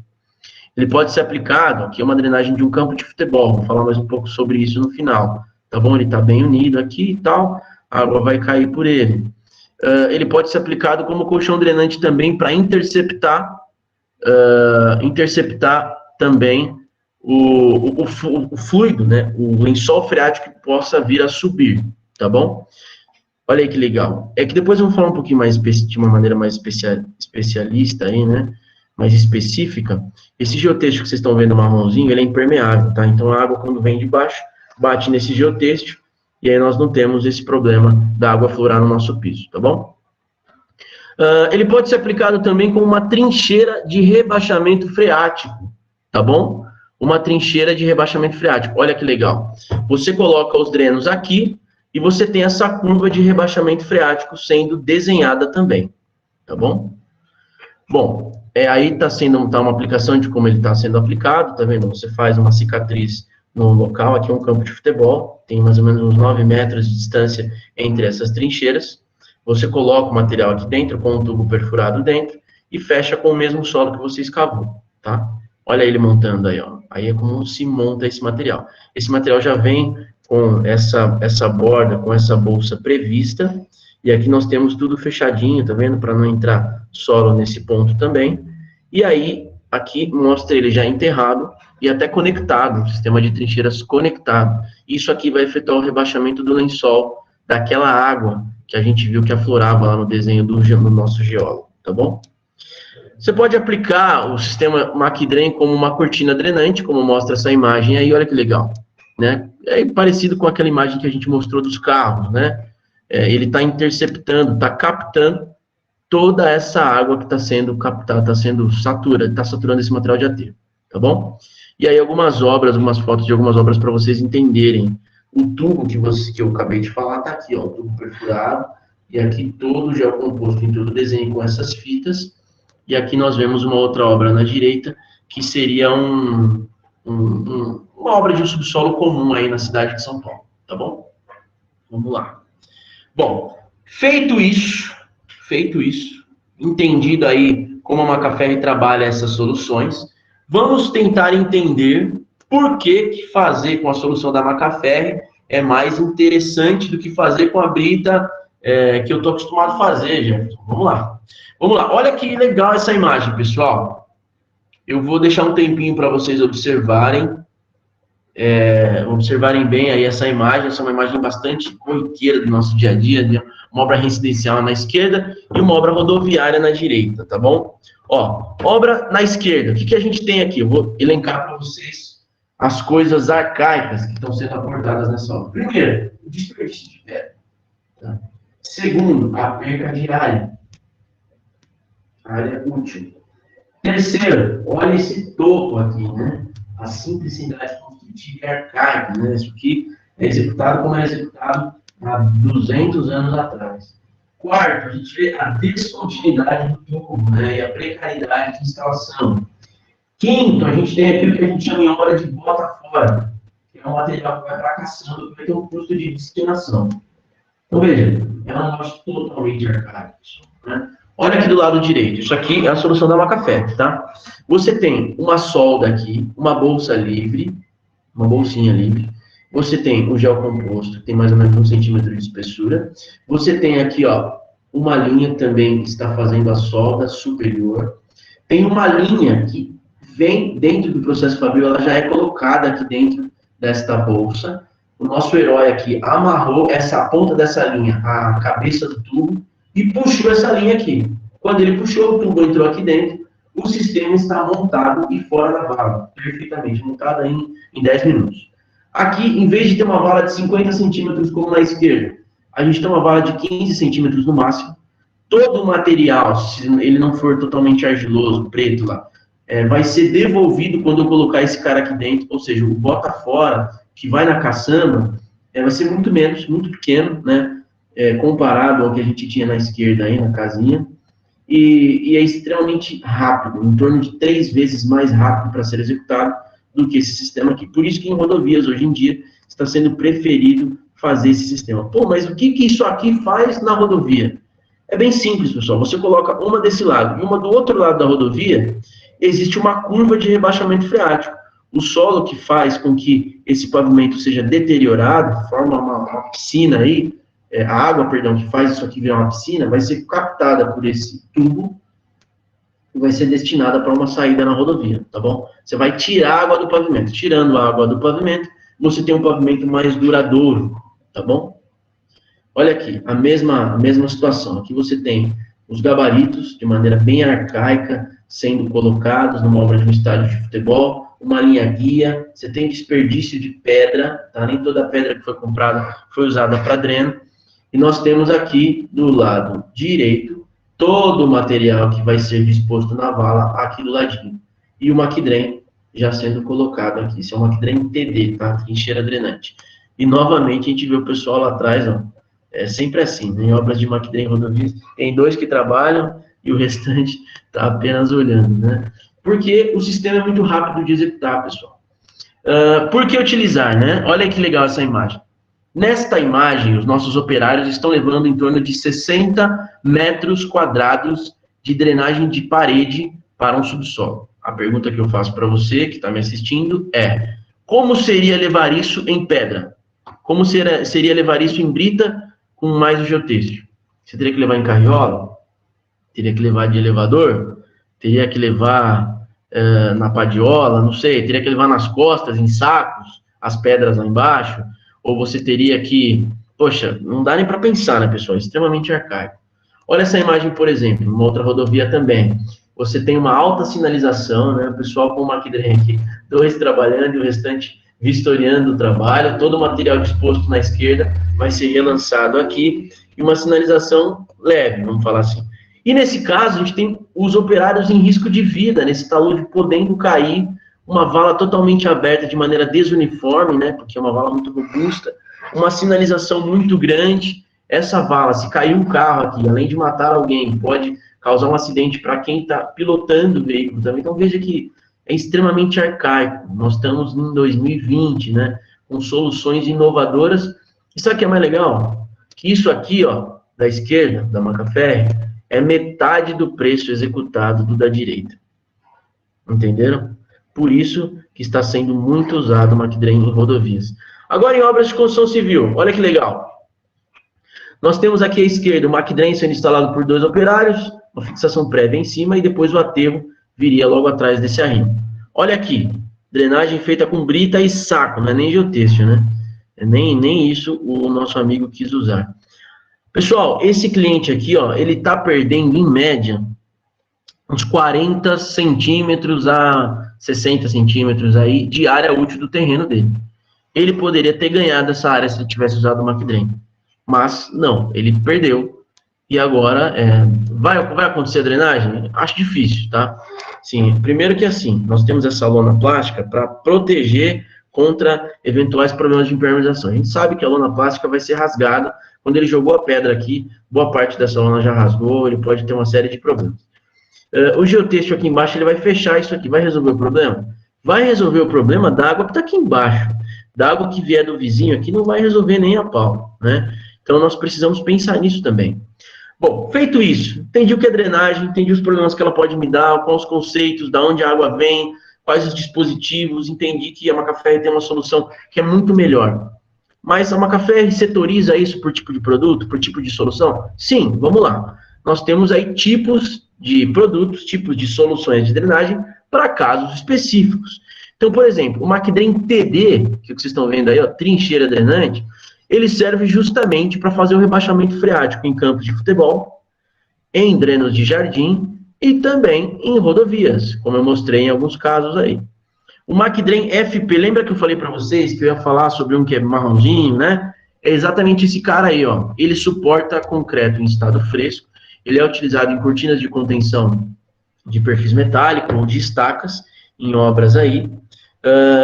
Ele pode ser aplicado, aqui é uma drenagem de um campo de futebol, vou falar mais um pouco sobre isso no final, tá bom? Ele está bem unido aqui e tal, a água vai cair por ele. Ele pode ser aplicado como colchão drenante também para interceptar também o fluido, né? O lençol freático que possa vir a subir, tá bom? Olha aí que legal. É que depois eu vou falar um pouquinho mais de uma maneira mais especialista aí, né? Mais específica. Esse geotexto que vocês estão vendo marronzinho, ele é impermeável, tá? Então a água, quando vem de baixo, bate nesse geotexto, e aí nós não temos esse problema da água florar no nosso piso, tá bom? Ele pode ser aplicado também como uma trincheira de rebaixamento freático, tá bom? Uma trincheira de rebaixamento freático. Olha que legal. Você coloca os drenos aqui, e você tem essa curva de rebaixamento freático sendo desenhada também, tá bom? Bom, aí está uma aplicação de como ele está sendo aplicado, tá vendo? Você faz uma cicatriz no local. Aqui é um campo de futebol, tem mais ou menos uns 9 metros de distância entre essas trincheiras. Você coloca o material aqui dentro, com um tubo perfurado dentro, e fecha com o mesmo solo que você escavou, tá? Olha ele montando aí, ó. Aí é como se monta esse material. Esse material já vem com essa borda, com essa bolsa prevista, e aqui nós temos tudo fechadinho, tá vendo? Para não entrar solo nesse ponto também. E aí, aqui mostra ele já enterrado e até conectado, sistema de trincheiras conectado. Isso aqui vai efetuar o rebaixamento do lençol, daquela água que a gente viu que aflorava lá no desenho do nosso geólogo, tá bom? Você pode aplicar o sistema MacDrain como uma cortina drenante, como mostra essa imagem aí, olha que legal, né? É parecido com aquela imagem que a gente mostrou dos carros, né? Ele está interceptando, está captando toda essa água que está sendo captada, está saturando esse material de aterro, tá bom? E aí algumas fotos de algumas obras para vocês entenderem. O tubo que eu acabei de falar está aqui, ó, o tubo perfurado, e aqui todo o gel composto em todo o desenho com essas fitas, e aqui nós vemos uma outra obra na direita, que seria uma obra de um subsolo comum aí na cidade de São Paulo, tá bom? Vamos lá. Bom, feito isso, entendido aí como a Macaferri trabalha essas soluções, vamos tentar entender por que fazer com a solução da Macaferri é mais interessante do que fazer com a brita que eu estou acostumado a fazer, Jefferson. Vamos lá. Olha que legal essa imagem, pessoal. Eu vou deixar um tempinho para vocês observarem bem aí essa imagem. Essa é uma imagem bastante corriqueira do nosso dia a dia, uma obra residencial na esquerda e uma obra rodoviária na direita, tá bom? Ó, obra na esquerda, o que a gente tem aqui? Eu vou elencar para vocês as coisas arcaicas que estão sendo aportadas nessa obra. Primeiro, o desperdício de pedra. Tá? Segundo, a perca de área útil. Terceiro, olha esse topo aqui, né? A simplicidade construtiva e arcaica, né? Isso aqui é executado como é executado há 200 anos atrás. Quarto, a gente vê a descontinuidade do tubo, né? E a precariedade de instalação. Quinto, a gente tem aquilo que a gente chama em obra de bota fora, que é um material que vai para a caçamba, que vai ter um custo de destinação. Então, veja, é uma obra totalmente arcaica, né? Olha aqui do lado direito, isso aqui é a solução da Macaferri, tá? Você tem uma solda aqui, uma bolsa livre, uma bolsinha livre. Você tem o gel composto, que tem mais ou menos 1 centímetro de espessura. Você tem aqui, ó, uma linha também que está fazendo a solda superior. Tem uma linha que vem dentro do processo fabril, ela já é colocada aqui dentro desta bolsa. O nosso herói aqui amarrou a ponta dessa linha à cabeça do tubo e puxou essa linha aqui. Quando ele puxou, o tubo entrou aqui dentro, o sistema está montado e fora da vala, perfeitamente montado em 10 minutos. Aqui, em vez de ter uma vala de 50 centímetros como na esquerda, a gente tem uma vala de 15 centímetros no máximo. Todo o material, se ele não for totalmente argiloso, preto lá, vai ser devolvido quando eu colocar esse cara aqui dentro, ou seja, o bota fora, que vai na caçamba, vai ser muito menos, muito pequeno, né? Comparado ao que a gente tinha na esquerda aí, na casinha, e é extremamente rápido, em torno de 3 vezes mais rápido para ser executado do que esse sistema aqui. Por isso que em rodovias, hoje em dia, está sendo preferido fazer esse sistema. Pô, mas o que isso aqui faz na rodovia? É bem simples, pessoal. Você coloca uma desse lado e uma do outro lado da rodovia, existe uma curva de rebaixamento freático. O solo que faz com que esse pavimento seja deteriorado, forma uma piscina aí, a água, perdão, que faz isso aqui virar uma piscina, vai ser captada por esse tubo e vai ser destinada para uma saída na rodovia, tá bom? Você vai tirar a água do pavimento. Tirando a água do pavimento, você tem um pavimento mais duradouro, tá bom? Olha aqui, a mesma situação. Aqui você tem os gabaritos, de maneira bem arcaica, sendo colocados numa obra de um estádio de futebol, uma linha guia, você tem desperdício de pedra, tá? Nem toda a pedra que foi comprada foi usada para dreno. E nós temos aqui, do lado direito, todo o material que vai ser disposto na vala aqui do ladinho. E o MacDrain já sendo colocado aqui. Isso é um MacDrain TD, tá? Trincheira drenante. E, novamente, a gente vê o pessoal lá atrás, ó. É sempre assim, né? Em obras de MacDrain rodovias, tem 2 que trabalham e o restante está apenas olhando, né? Porque o sistema é muito rápido de executar, pessoal. Por que utilizar, né? Olha que legal essa imagem. Nesta imagem, os nossos operários estão levando em torno de 60 metros quadrados de drenagem de parede para um subsolo. A pergunta que eu faço para você, que está me assistindo, é: como seria levar isso em pedra? Como seria levar isso em brita com mais o geotêxtil? Você teria que levar em carriola? Teria que levar de elevador? Teria que levar na padiola? Não sei. Teria que levar nas costas, em sacos, as pedras lá embaixo? Ou você teria que... Poxa, não dá nem para pensar, né, pessoal? É extremamente arcaico. Olha essa imagem, por exemplo, numa outra rodovia também. Você tem uma alta sinalização, né? O pessoal com o Macdren aqui, 2 trabalhando e o restante vistoriando o trabalho. Todo o material disposto na esquerda vai ser relançado aqui. E uma sinalização leve, vamos falar assim. E nesse caso, a gente tem os operários em risco de vida, nesse talude podendo cair, uma vala totalmente aberta de maneira desuniforme, né? Porque é uma vala muito robusta, uma sinalização muito grande. Essa vala, se cair um carro aqui, além de matar alguém, pode causar um acidente para quem está pilotando o veículo também. Então, veja que é extremamente arcaico. Nós estamos em 2020, né? Com soluções inovadoras. E sabe o que é mais legal? Que isso aqui, ó, da esquerda, da Macafé, é metade do preço executado do da direita. Entenderam? Por isso que está sendo muito usado o Macdren em rodovias. Agora, em obras de construção civil, olha que legal. Nós temos aqui à esquerda o Macdren sendo instalado por 2 operários, uma fixação prévia em cima, e depois o aterro viria logo atrás desse arrimo. Olha aqui, drenagem feita com brita e saco, não é nem geotêxtil, né? Nem isso o nosso amigo quis usar. Pessoal, esse cliente aqui, ó, ele está perdendo, em média, uns 40 centímetros a 60 centímetros aí de área útil do terreno dele. Ele poderia ter ganhado essa área se ele tivesse usado o Macdren. Mas, não, ele perdeu. E agora, vai acontecer a drenagem? Acho difícil, tá? Sim, primeiro que assim, nós temos essa lona plástica para proteger contra eventuais problemas de impermeabilização. A gente sabe que a lona plástica vai ser rasgada. Quando ele jogou a pedra aqui, boa parte dessa lona já rasgou, ele pode ter uma série de problemas. O geotêxtil aqui embaixo, ele vai fechar isso aqui. Vai resolver o problema? Vai resolver o problema da água que está aqui embaixo. Da água que vier do vizinho aqui, não vai resolver nem a pau, né? Então, nós precisamos pensar nisso também. Bom, feito isso, entendi o que é drenagem, entendi os problemas que ela pode me dar, quais os conceitos, da onde a água vem, quais os dispositivos, entendi que a Macafé tem uma solução que é muito melhor. Mas a Macafé setoriza isso por tipo de produto, por tipo de solução? Sim, vamos lá. Nós temos aí tipos de produtos, tipos de soluções de drenagem para casos específicos. Então, por exemplo, o Macdren TD, que vocês estão vendo aí, ó, trincheira drenante, ele serve justamente para fazer o rebaixamento freático em campos de futebol, em drenos de jardim e também em rodovias, como eu mostrei em alguns casos aí. O Macdren FP, lembra que eu falei para vocês que eu ia falar sobre um que é marronzinho, né? É exatamente esse cara aí, ó. Ele suporta concreto em estado fresco, ele é utilizado em cortinas de contenção de perfis metálicos ou de estacas, em obras aí,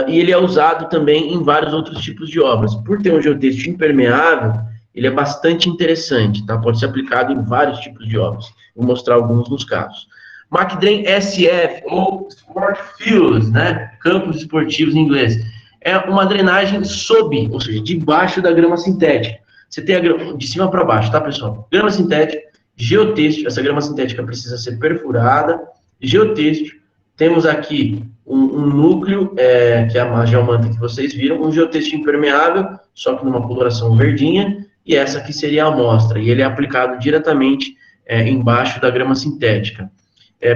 e ele é usado também em vários outros tipos de obras. Por ter um geotêxtil impermeável, ele é bastante interessante, tá? Pode ser aplicado em vários tipos de obras. Vou mostrar alguns nos casos. Macdren SF, ou Sport Fields, né? Campos esportivos em inglês. É uma drenagem sob, ou seja, debaixo da grama sintética. Você tem a grama de cima para baixo, tá, pessoal? Grama sintética, geotêxtil, essa grama sintética precisa ser perfurada, geotêxtil, temos aqui um núcleo, que é a geomanta que vocês viram, um geotêxtil impermeável, só que numa coloração verdinha, e essa aqui seria a amostra, e ele é aplicado diretamente embaixo da grama sintética.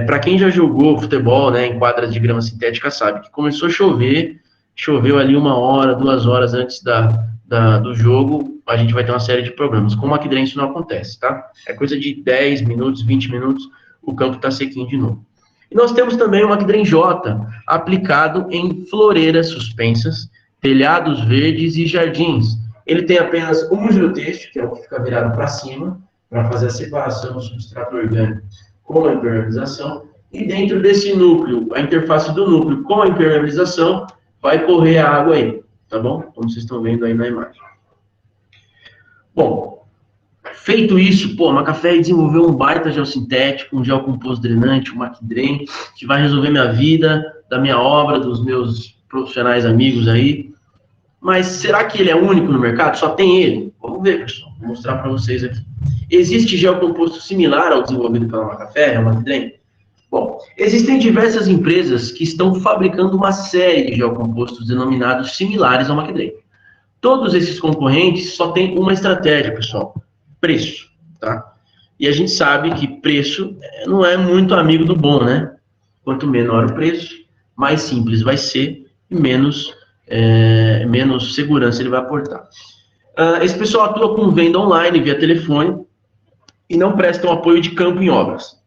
Para quem já jogou futebol, né, em quadras de grama sintética, sabe que começou a chover, choveu ali 1 hora, 2 horas antes do jogo, a gente vai ter uma série de problemas. Com o Macdren isso não acontece, tá? É coisa de 10 minutos, 20 minutos, o campo está sequinho de novo. E nós temos também o Macdren J, aplicado em floreiras suspensas, telhados verdes e jardins. Ele tem apenas um geotêxtil, que é o que fica virado para cima, para fazer a separação do substrato orgânico com a impermeabilização. E dentro desse núcleo, a interface do núcleo com a impermeabilização, vai correr a água aí, tá bom? Como vocês estão vendo aí na imagem. Bom, feito isso, pô, a Macafé desenvolveu um baita geossintético, um geocomposto drenante, um Macdren, que vai resolver minha vida, da minha obra, dos meus profissionais amigos aí. Mas será que ele é único no mercado? Só tem ele? Vamos ver, pessoal. Vou mostrar para vocês aqui. Existe gel composto similar ao desenvolvido pela Macafé, a Macdrem? Bom, existem diversas empresas que estão fabricando uma série de gel compostos denominados similares ao Macdrem. Todos esses concorrentes só têm uma estratégia, pessoal: preço, tá? E a gente sabe que preço não é muito amigo do bom, né? Quanto menor o preço, mais simples vai ser e menos segurança ele vai aportar. Esse pessoal atua com venda online via telefone e não prestam apoio de campo em obras.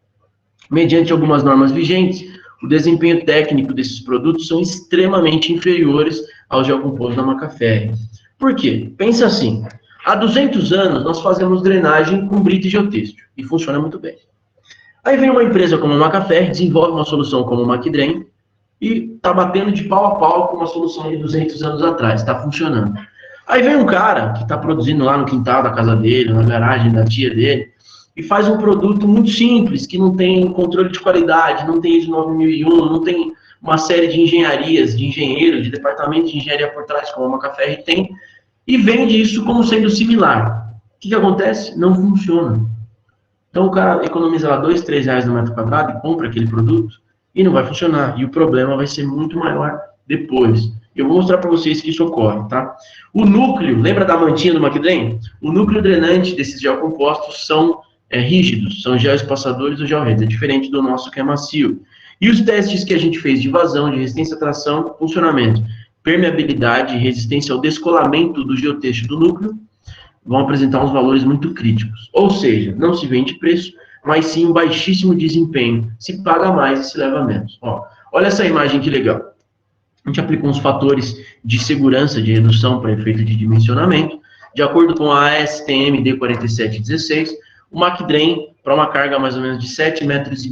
Mediante algumas normas vigentes, o desempenho técnico desses produtos são extremamente inferiores ao gel composto da Macafé. Por quê? Pensa assim: há 200 anos nós fazemos drenagem com brita e geotêxtil e funciona muito bem. Aí vem uma empresa como a Macafé, desenvolve uma solução como o Macdrem e está batendo de pau a pau com uma solução de 200 anos atrás, está funcionando. Aí vem um cara que está produzindo lá no quintal da casa dele, na garagem da tia dele, e faz um produto muito simples, que não tem controle de qualidade, não tem ISO 9001, não tem uma série de engenharias, de engenheiros, de departamento de engenharia por trás, como a Macafé tem, e vende isso como sendo similar. O que acontece? Não funciona. Então o cara economiza lá R$2, R$3 no metro quadrado e compra aquele produto e não vai funcionar. E o problema vai ser muito maior depois. Eu vou mostrar para vocês que isso ocorre, tá? O núcleo, lembra da mantinha do Macdrem? O núcleo drenante desses geocompostos são rígidos, são geoespaçadores ou georredes, é diferente do nosso que é macio. E os testes que a gente fez de vazão, de resistência à tração, funcionamento, permeabilidade e resistência ao descolamento do geotexto do núcleo, vão apresentar uns valores muito críticos. Ou seja, não se vende preço, mas sim um baixíssimo desempenho. Se paga mais e se leva menos. Ó, olha essa imagem que legal. A gente aplicou uns fatores de segurança, de redução para efeito de dimensionamento. De acordo com a ASTM D4716, o Macdrem, para uma carga mais ou menos de 7,5 metros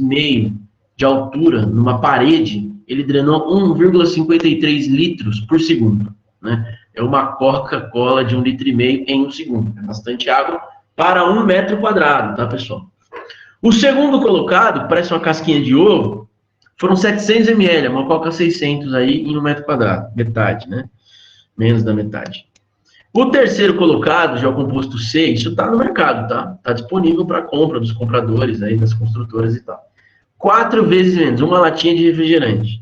de altura, numa parede, ele drenou 1,53 litros por segundo, né? É uma Coca-Cola de 1,5 litro em um segundo. É bastante água para 1 metro quadrado, tá, pessoal? O segundo colocado, parece uma casquinha de ovo, foram 700 ml, uma Coca 600 aí em 1 metro quadrado. Metade, né? Menos da metade. O terceiro colocado, já o composto C, isso está no mercado, tá? Está disponível para compra dos compradores aí, das construtoras e tal. 4 vezes menos, uma latinha de refrigerante.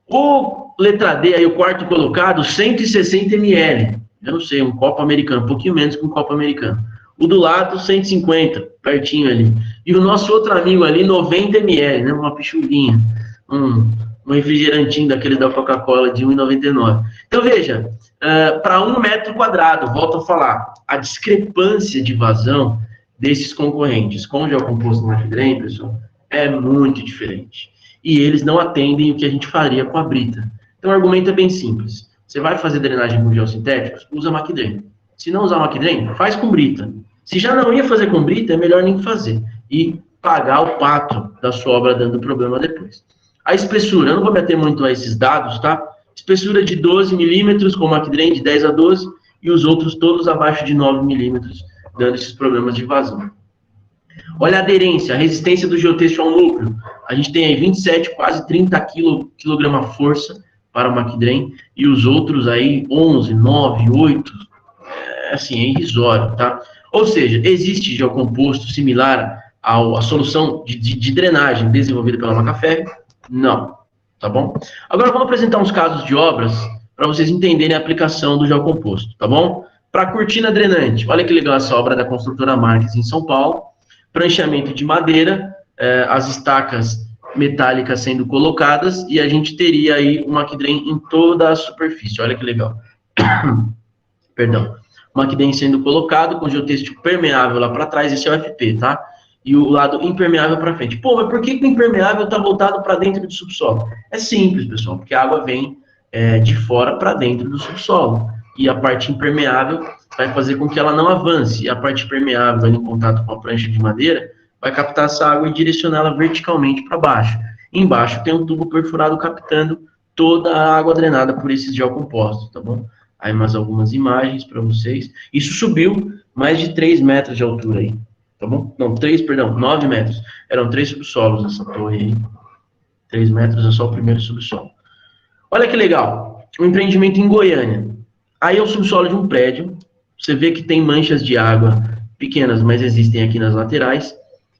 O letra D, aí o quarto colocado, 160 ml. Eu não sei, um copo americano, um pouquinho menos que um copo americano. O do lado, 150, pertinho ali. E o nosso outro amigo ali, 90 ml, né? Uma pichulinha. Um refrigerantinho daquele da Coca-Cola de 1,99. Então, veja, para 1 metro quadrado, volto a falar, a discrepância de vazão desses concorrentes com o geocomposto Macdrem, pessoal, é muito diferente. E eles não atendem o que a gente faria com a brita. Então, o argumento é bem simples. Você vai fazer drenagem com geossintéticos? Usa Macdrem. Se não usar Macdrem, faz com brita. Se já não ia fazer com brita, é melhor nem fazer. E pagar o pato da sua obra dando problema depois. A espessura, eu não vou meter muito a esses dados, tá? Espessura de 12 milímetros com Macdrem de 10 a 12 e os outros todos abaixo de 9 milímetros, dando esses problemas de vazão. Olha a aderência, a resistência do geotexto ao núcleo. A gente tem aí 27, quase 30 kg-força para o Macdrem e os outros aí 11, 9, 8, assim, é irrisório, tá? Ou seja, existe geocomposto similar à solução de drenagem desenvolvida pela Macafé? Não, tá bom? Agora vamos apresentar uns casos de obras para vocês entenderem a aplicação do geocomposto, tá bom? Para cortina drenante, olha que legal essa obra da construtora Marques em São Paulo. Pranchamento de madeira, as estacas metálicas sendo colocadas e a gente teria aí o Macdrem em toda a superfície. Olha que legal. Perdão. O Macdrem sendo colocado com geotexto permeável lá para trás, esse é o FP, tá? E o lado impermeável para frente. Pô, mas por que o impermeável está voltado para dentro do subsolo? É simples, pessoal, porque a água vem de fora para dentro do subsolo. E a parte impermeável vai fazer com que ela não avance. E a parte permeável, em contato com a prancha de madeira, vai captar essa água e direcioná-la verticalmente para baixo. Embaixo tem um tubo perfurado captando toda a água drenada por esses geocompostos, tá bom? Aí mais algumas imagens para vocês. Isso subiu mais de 3 metros de altura aí, tá bom? Não, 9 metros. Eram 3 subsolos essa torre aí. 3 metros é só o primeiro subsolo. Olha que legal, um empreendimento em Goiânia. Aí é o subsolo de um prédio, você vê que tem manchas de água pequenas, mas existem aqui nas laterais.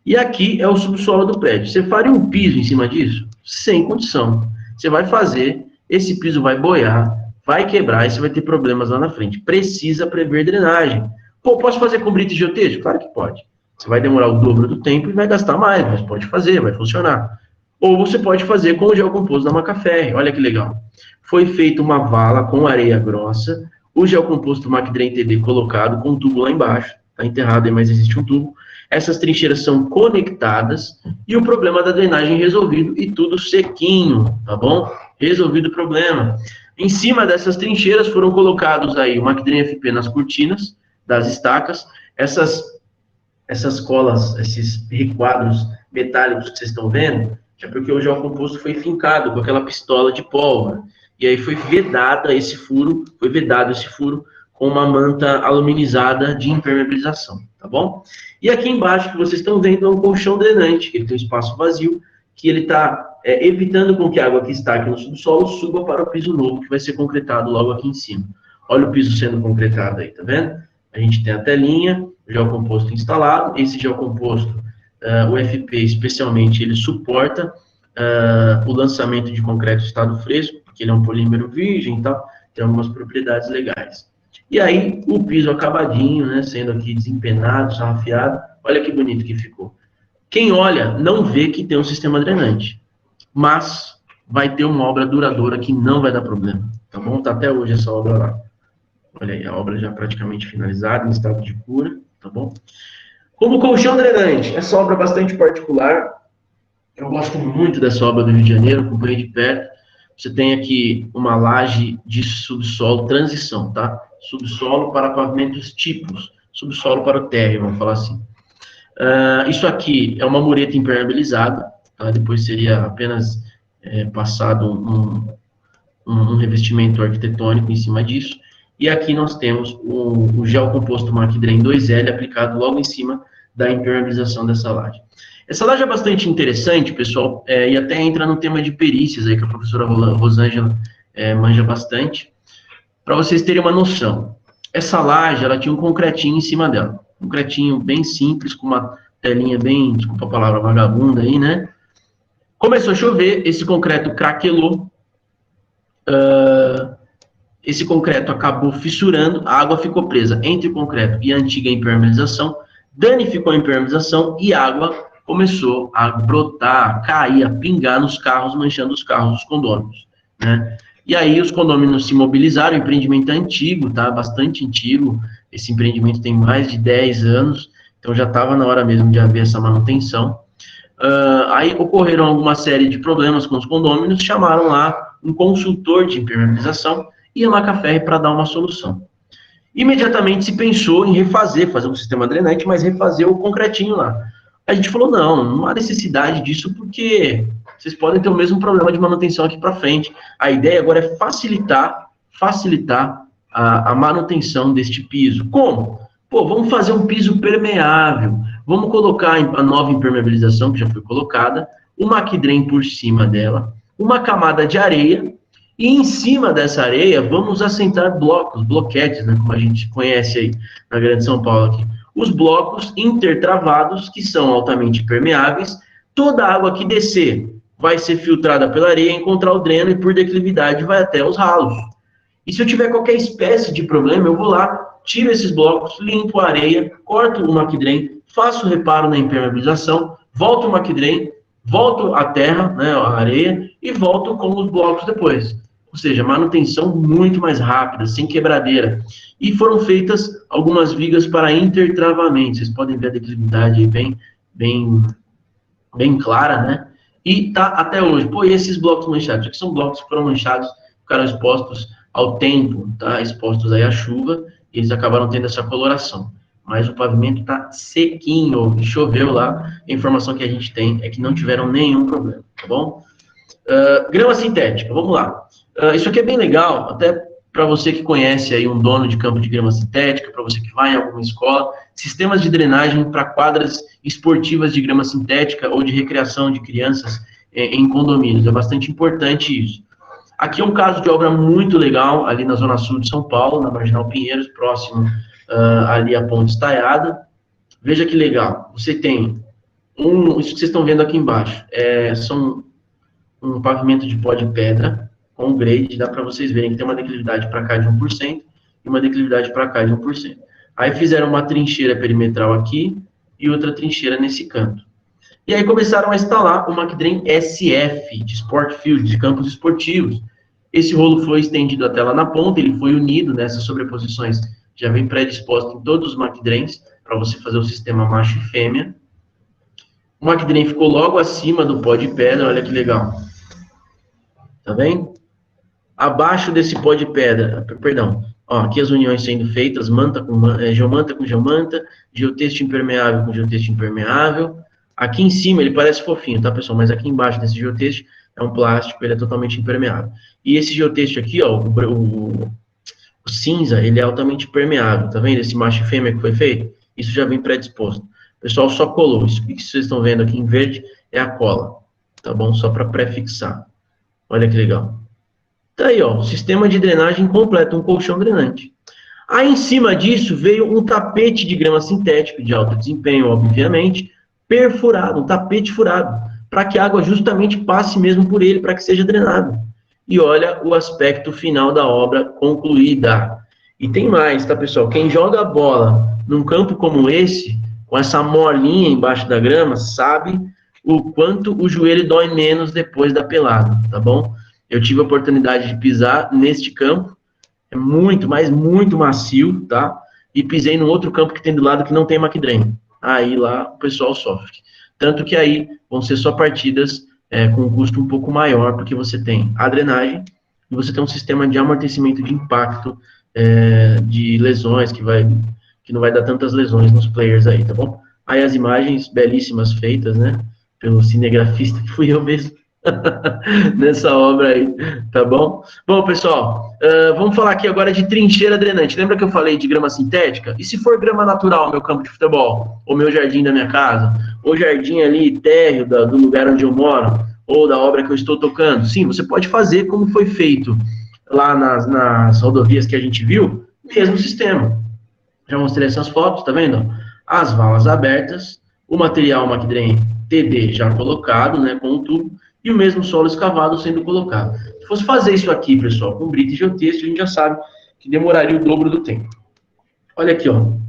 E aqui é o subsolo do prédio. Você faria um piso em cima disso? Sem condição. Você vai fazer, esse piso vai boiar, vai quebrar e você vai ter problemas lá na frente. Precisa prever drenagem. Pô, posso fazer com brita e geotexto? Claro que pode. Você vai demorar o dobro do tempo e vai gastar mais, mas pode fazer, vai funcionar. Ou você pode fazer com o gel composto da Macaferri. Olha que legal. Foi feita uma vala com areia grossa, o gel composto Macdrain TD colocado com um tubo lá embaixo. Está enterrado aí, mas existe um tubo. Essas trincheiras são conectadas e o problema da drenagem resolvido e tudo sequinho, tá bom? Resolvido o problema. Em cima dessas trincheiras foram colocados aí o Macdrain FP nas cortinas das estacas. Essas colas, esses requadros metálicos que vocês estão vendo, é porque o gel composto foi fincado com aquela pistola de pólvora. E aí foi vedado esse furo com uma manta aluminizada de impermeabilização, tá bom? E aqui embaixo que vocês estão vendo é um colchão drenante, que ele tem um espaço vazio, que ele está evitando com que a água que está aqui no subsolo suba para o piso novo, que vai ser concretado logo aqui em cima. Olha o piso sendo concretado aí, tá vendo? A gente tem a telinha, o gel composto instalado, esse gel composto, o FP especialmente, ele suporta o lançamento de concreto em estado fresco, porque ele é um polímero virgem e tal, tem algumas propriedades legais. E aí, o piso acabadinho, né, sendo aqui desempenado, sarrafiado, olha que bonito que ficou. Quem olha, não vê que tem um sistema drenante, mas vai ter uma obra duradoura que não vai dar problema, tá bom? Tá até hoje essa obra lá. Olha aí, a obra já praticamente finalizada, em estado de cura, tá bom? Como colchão drenante, essa obra é bastante particular, eu gosto muito dessa obra do Rio de Janeiro, acompanhei de perto. Você tem aqui uma laje de subsolo, transição, tá? Subsolo para pavimentos tipos, subsolo para o térreo, vamos falar assim. Isso aqui é uma mureta impermeabilizada, tá? Depois seria apenas passado um revestimento arquitetônico em cima disso. E aqui nós temos o gel composto Macdrain 2L aplicado logo em cima da impermeabilização dessa laje. Essa laje é bastante interessante, pessoal, e até entra no tema de perícias aí, que a professora Rosângela manja bastante. Para vocês terem uma noção, essa laje, ela tinha um concretinho em cima dela. Um concretinho bem simples, com uma telinha bem, desculpa a palavra vagabunda aí, né? Começou a chover, esse concreto craquelou, esse concreto acabou fissurando, a água ficou presa entre o concreto e a antiga impermeabilização, danificou a impermeabilização e a água começou a brotar, a cair, a pingar nos carros, manchando os carros dos condôminos, né? E aí os condôminos se mobilizaram, o empreendimento é antigo, tá? Bastante antigo, esse empreendimento tem mais de 10 anos, então já estava na hora mesmo de haver essa manutenção. Aí ocorreram alguma série de problemas com os condôminos, chamaram lá um consultor de impermeabilização e a Macaferri para dar uma solução. Imediatamente se pensou em fazer um sistema drenante, mas refazer o concretinho lá. A gente falou, não há necessidade disso, porque vocês podem ter o mesmo problema de manutenção aqui para frente. A ideia agora é facilitar a manutenção deste piso. Como? Pô, vamos fazer um piso permeável, vamos colocar a nova impermeabilização, que já foi colocada, o Macdrain por cima dela, uma camada de areia, e em cima dessa areia vamos assentar bloquetes, né, como a gente conhece aí na Grande São Paulo aqui. Os blocos intertravados, que são altamente permeáveis, toda a água que descer vai ser filtrada pela areia, encontrar o dreno e por declividade vai até os ralos. E se eu tiver qualquer espécie de problema, eu vou lá, tiro esses blocos, limpo a areia, corto o Macdrain, faço o reparo na impermeabilização, volto o Macdrain, volto a terra, né, a areia, e volto com os blocos depois. Ou seja, manutenção muito mais rápida, sem quebradeira. E foram feitas algumas vigas para intertravamento. Vocês podem ver a declividade aí bem clara, né? E tá até hoje. Pô, e esses blocos manchados? Aqui são blocos que foram manchados, ficaram expostos ao tempo, tá? Expostos aí à chuva, e eles acabaram tendo essa coloração. Mas o pavimento está sequinho, e choveu lá. A informação que a gente tem é que não tiveram nenhum problema, tá bom? Grama sintética, vamos lá. Isso aqui é bem legal, até para você que conhece aí um dono de campo de grama sintética, para você que vai em alguma escola, sistemas de drenagem para quadras esportivas de grama sintética ou de recreação de crianças em condomínios, é bastante importante isso. Aqui é um caso de obra muito legal, ali na zona sul de São Paulo, na Marginal Pinheiros, próximo ali à Ponte Estaiada. Veja que legal, você tem isso que vocês estão vendo aqui embaixo, são um pavimento de pó de pedra, com grade, dá para vocês verem que tem uma declividade para cá de 1% e uma declividade para cá de 1%. Aí fizeram uma trincheira perimetral aqui e outra trincheira nesse canto. E aí começaram a instalar o McDrain SF, de Sport Field, de campos esportivos. Esse rolo foi estendido até lá na ponta, ele foi unido nessas sobreposições, já vem predisposto em todos os McDrains, para você fazer o sistema macho e fêmea. O McDrain ficou logo acima do pó de pedra, olha que legal. Tá vendo? Abaixo desse pó de pedra, perdão, ó, aqui as uniões sendo feitas, geomanta com geomanta, geotexto impermeável com geotexto impermeável. Aqui em cima ele parece fofinho, tá, pessoal? Mas aqui embaixo desse geotexto é um plástico, ele é totalmente impermeável. E esse geotexto aqui, ó, o cinza, ele é altamente permeável, tá vendo? Esse macho e fêmea que foi feito, isso já vem predisposto. O pessoal só colou, isso que vocês estão vendo aqui em verde é a cola, tá bom? Só para pré-fixar. Olha que legal. Tá aí, ó, sistema de drenagem completo, um colchão drenante. Aí, em cima disso, veio um tapete de grama sintético, de alto desempenho, obviamente, perfurado, um tapete furado, para que a água justamente passe mesmo por ele, para que seja drenado. E olha o aspecto final da obra concluída. E tem mais, tá, pessoal? Quem joga a bola num campo como esse, com essa molinha embaixo da grama, sabe o quanto o joelho dói menos depois da pelada, tá bom? Eu tive a oportunidade de pisar neste campo, é muito, mas muito macio, tá? E pisei num outro campo que tem do lado que não tem McDrain. Aí lá o pessoal sofre. Tanto que aí vão ser só partidas com um custo um pouco maior, porque você tem a drenagem e você tem um sistema de amortecimento de impacto de lesões, que não vai dar tantas lesões nos players aí, tá bom? Aí as imagens belíssimas feitas, né? Pelo cinegrafista, que fui eu mesmo. Nessa obra aí, tá bom? Bom, pessoal, vamos falar aqui agora de trincheira drenante. Lembra que eu falei de grama sintética? E se for grama natural, meu campo de futebol? Ou meu jardim da minha casa? Ou jardim ali, térreo do lugar onde eu moro? Ou da obra que eu estou tocando? Sim, você pode fazer como foi feito lá nas rodovias que a gente viu, mesmo sistema. Já mostrei essas fotos, tá vendo? As valas abertas, o material McDrain TD já colocado, né, com o tubo, e o mesmo solo escavado sendo colocado. Se fosse fazer isso aqui, pessoal, com brita e geotexto, a gente já sabe que demoraria o dobro do tempo. Olha aqui, ó. O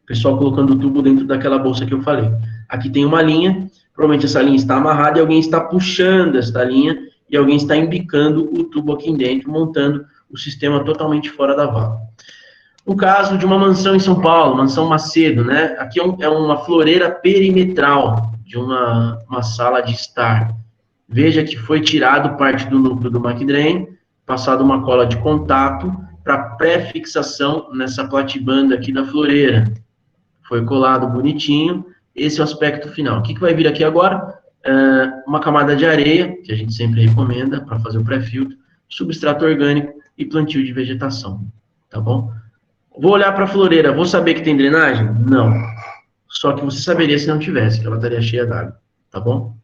pessoal colocando o tubo dentro daquela bolsa que eu falei. Aqui tem uma linha, provavelmente essa linha está amarrada e alguém está puxando esta linha e alguém está embicando o tubo aqui dentro, montando o sistema totalmente fora da vala. No caso de uma mansão em São Paulo, mansão Macedo, né? Aqui é uma floreira perimetral de uma sala de estar. Veja que foi tirado parte do núcleo do McDrain, passado uma cola de contato para pré-fixação nessa platibanda aqui da floreira. Foi colado bonitinho, esse é o aspecto final. O que vai vir aqui agora? Uma camada de areia, que a gente sempre recomenda para fazer o pré-filtro, substrato orgânico e plantio de vegetação, tá bom? Vou olhar para a floreira, vou saber que tem drenagem? Não. Só que você saberia se não tivesse, que ela estaria cheia d'água, tá bom?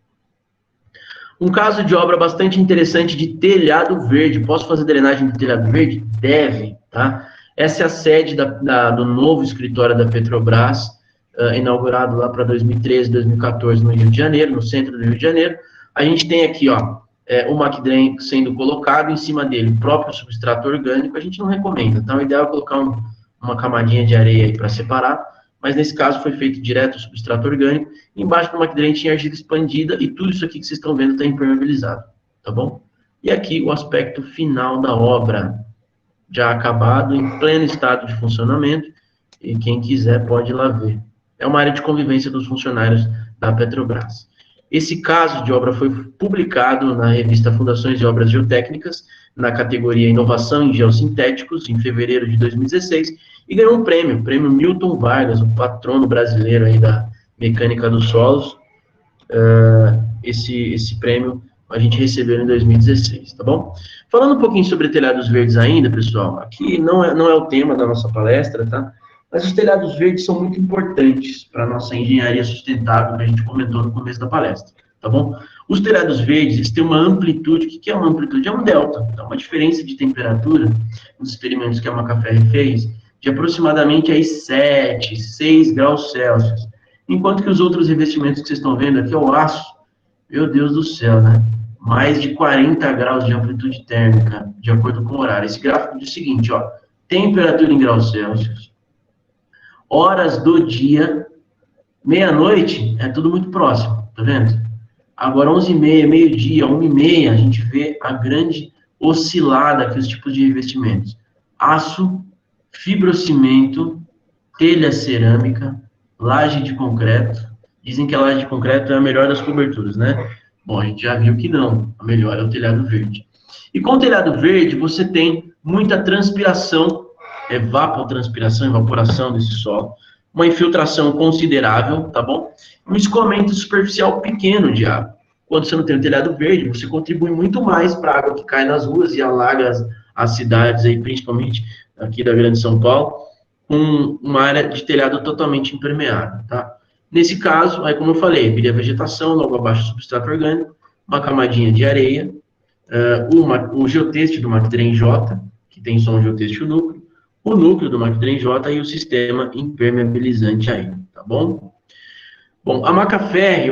Um caso de obra bastante interessante de telhado verde. Posso fazer drenagem de telhado verde? Deve, tá? Essa é a sede do novo escritório da Petrobras, inaugurado lá para 2013, 2014, no Rio de Janeiro, no centro do Rio de Janeiro. A gente tem aqui, ó, o McDrain sendo colocado em cima dele, o próprio substrato orgânico. A gente não recomenda, tá? O ideal é colocar uma camadinha de areia aí para separar, mas nesse caso foi feito direto o substrato orgânico. Embaixo do McDrain tinha argila expandida e tudo isso aqui que vocês estão vendo está impermeabilizado, tá bom? E aqui o aspecto final da obra, já acabado, em pleno estado de funcionamento, e quem quiser pode ir lá ver. É uma área de convivência dos funcionários da Petrobras. Esse caso de obra foi publicado na revista Fundações de Obras Geotécnicas, na categoria Inovação em Geossintéticos, em fevereiro de 2016, e ganhou um prêmio, o prêmio Milton Vargas, o patrono brasileiro aí da mecânica dos solos. Esse prêmio a gente recebeu em 2016, tá bom? Falando um pouquinho sobre telhados verdes ainda, pessoal, aqui não é o tema da nossa palestra, tá? Mas os telhados verdes são muito importantes para a nossa engenharia sustentável, que a gente comentou no começo da palestra, tá bom? Os telhados verdes, eles têm uma amplitude. O que é uma amplitude? É um delta. Então, uma diferença de temperatura, nos experimentos que a Macafé fez, de aproximadamente aí 7, 6 graus Celsius. Enquanto que os outros revestimentos que vocês estão vendo aqui, é o aço, meu Deus do céu, né? Mais de 40 graus de amplitude térmica, de acordo com o horário. Esse gráfico diz o seguinte, ó, temperatura em graus Celsius, horas do dia, meia-noite, é tudo muito próximo, tá vendo? Agora, 11h30, meio-dia, 1h30, a gente vê a grande oscilada aqui, os tipos de revestimentos. Aço, fibrocimento, telha cerâmica, laje de concreto. Dizem que a laje de concreto é a melhor das coberturas, né? Bom, a gente já viu que não. A melhor é o telhado verde. E com o telhado verde, você tem muita transpiração, evapotranspiração, evaporação desse solo, uma infiltração considerável, tá bom? Um escoamento superficial pequeno de água. Quando você não tem o telhado verde, você contribui muito mais para a água que cai nas ruas e alaga as cidades, aí, principalmente aqui da Grande São Paulo, com uma área de telhado totalmente impermeável, tá? Nesse caso, aí como eu falei, viria a vegetação, logo abaixo do substrato orgânico, uma camadinha de areia, o geotêxtil do Macdrem J, que tem só um geotêxtil núcleo, o núcleo do Macdrem J e o sistema impermeabilizante aí, tá bom? Bom, a Macafé,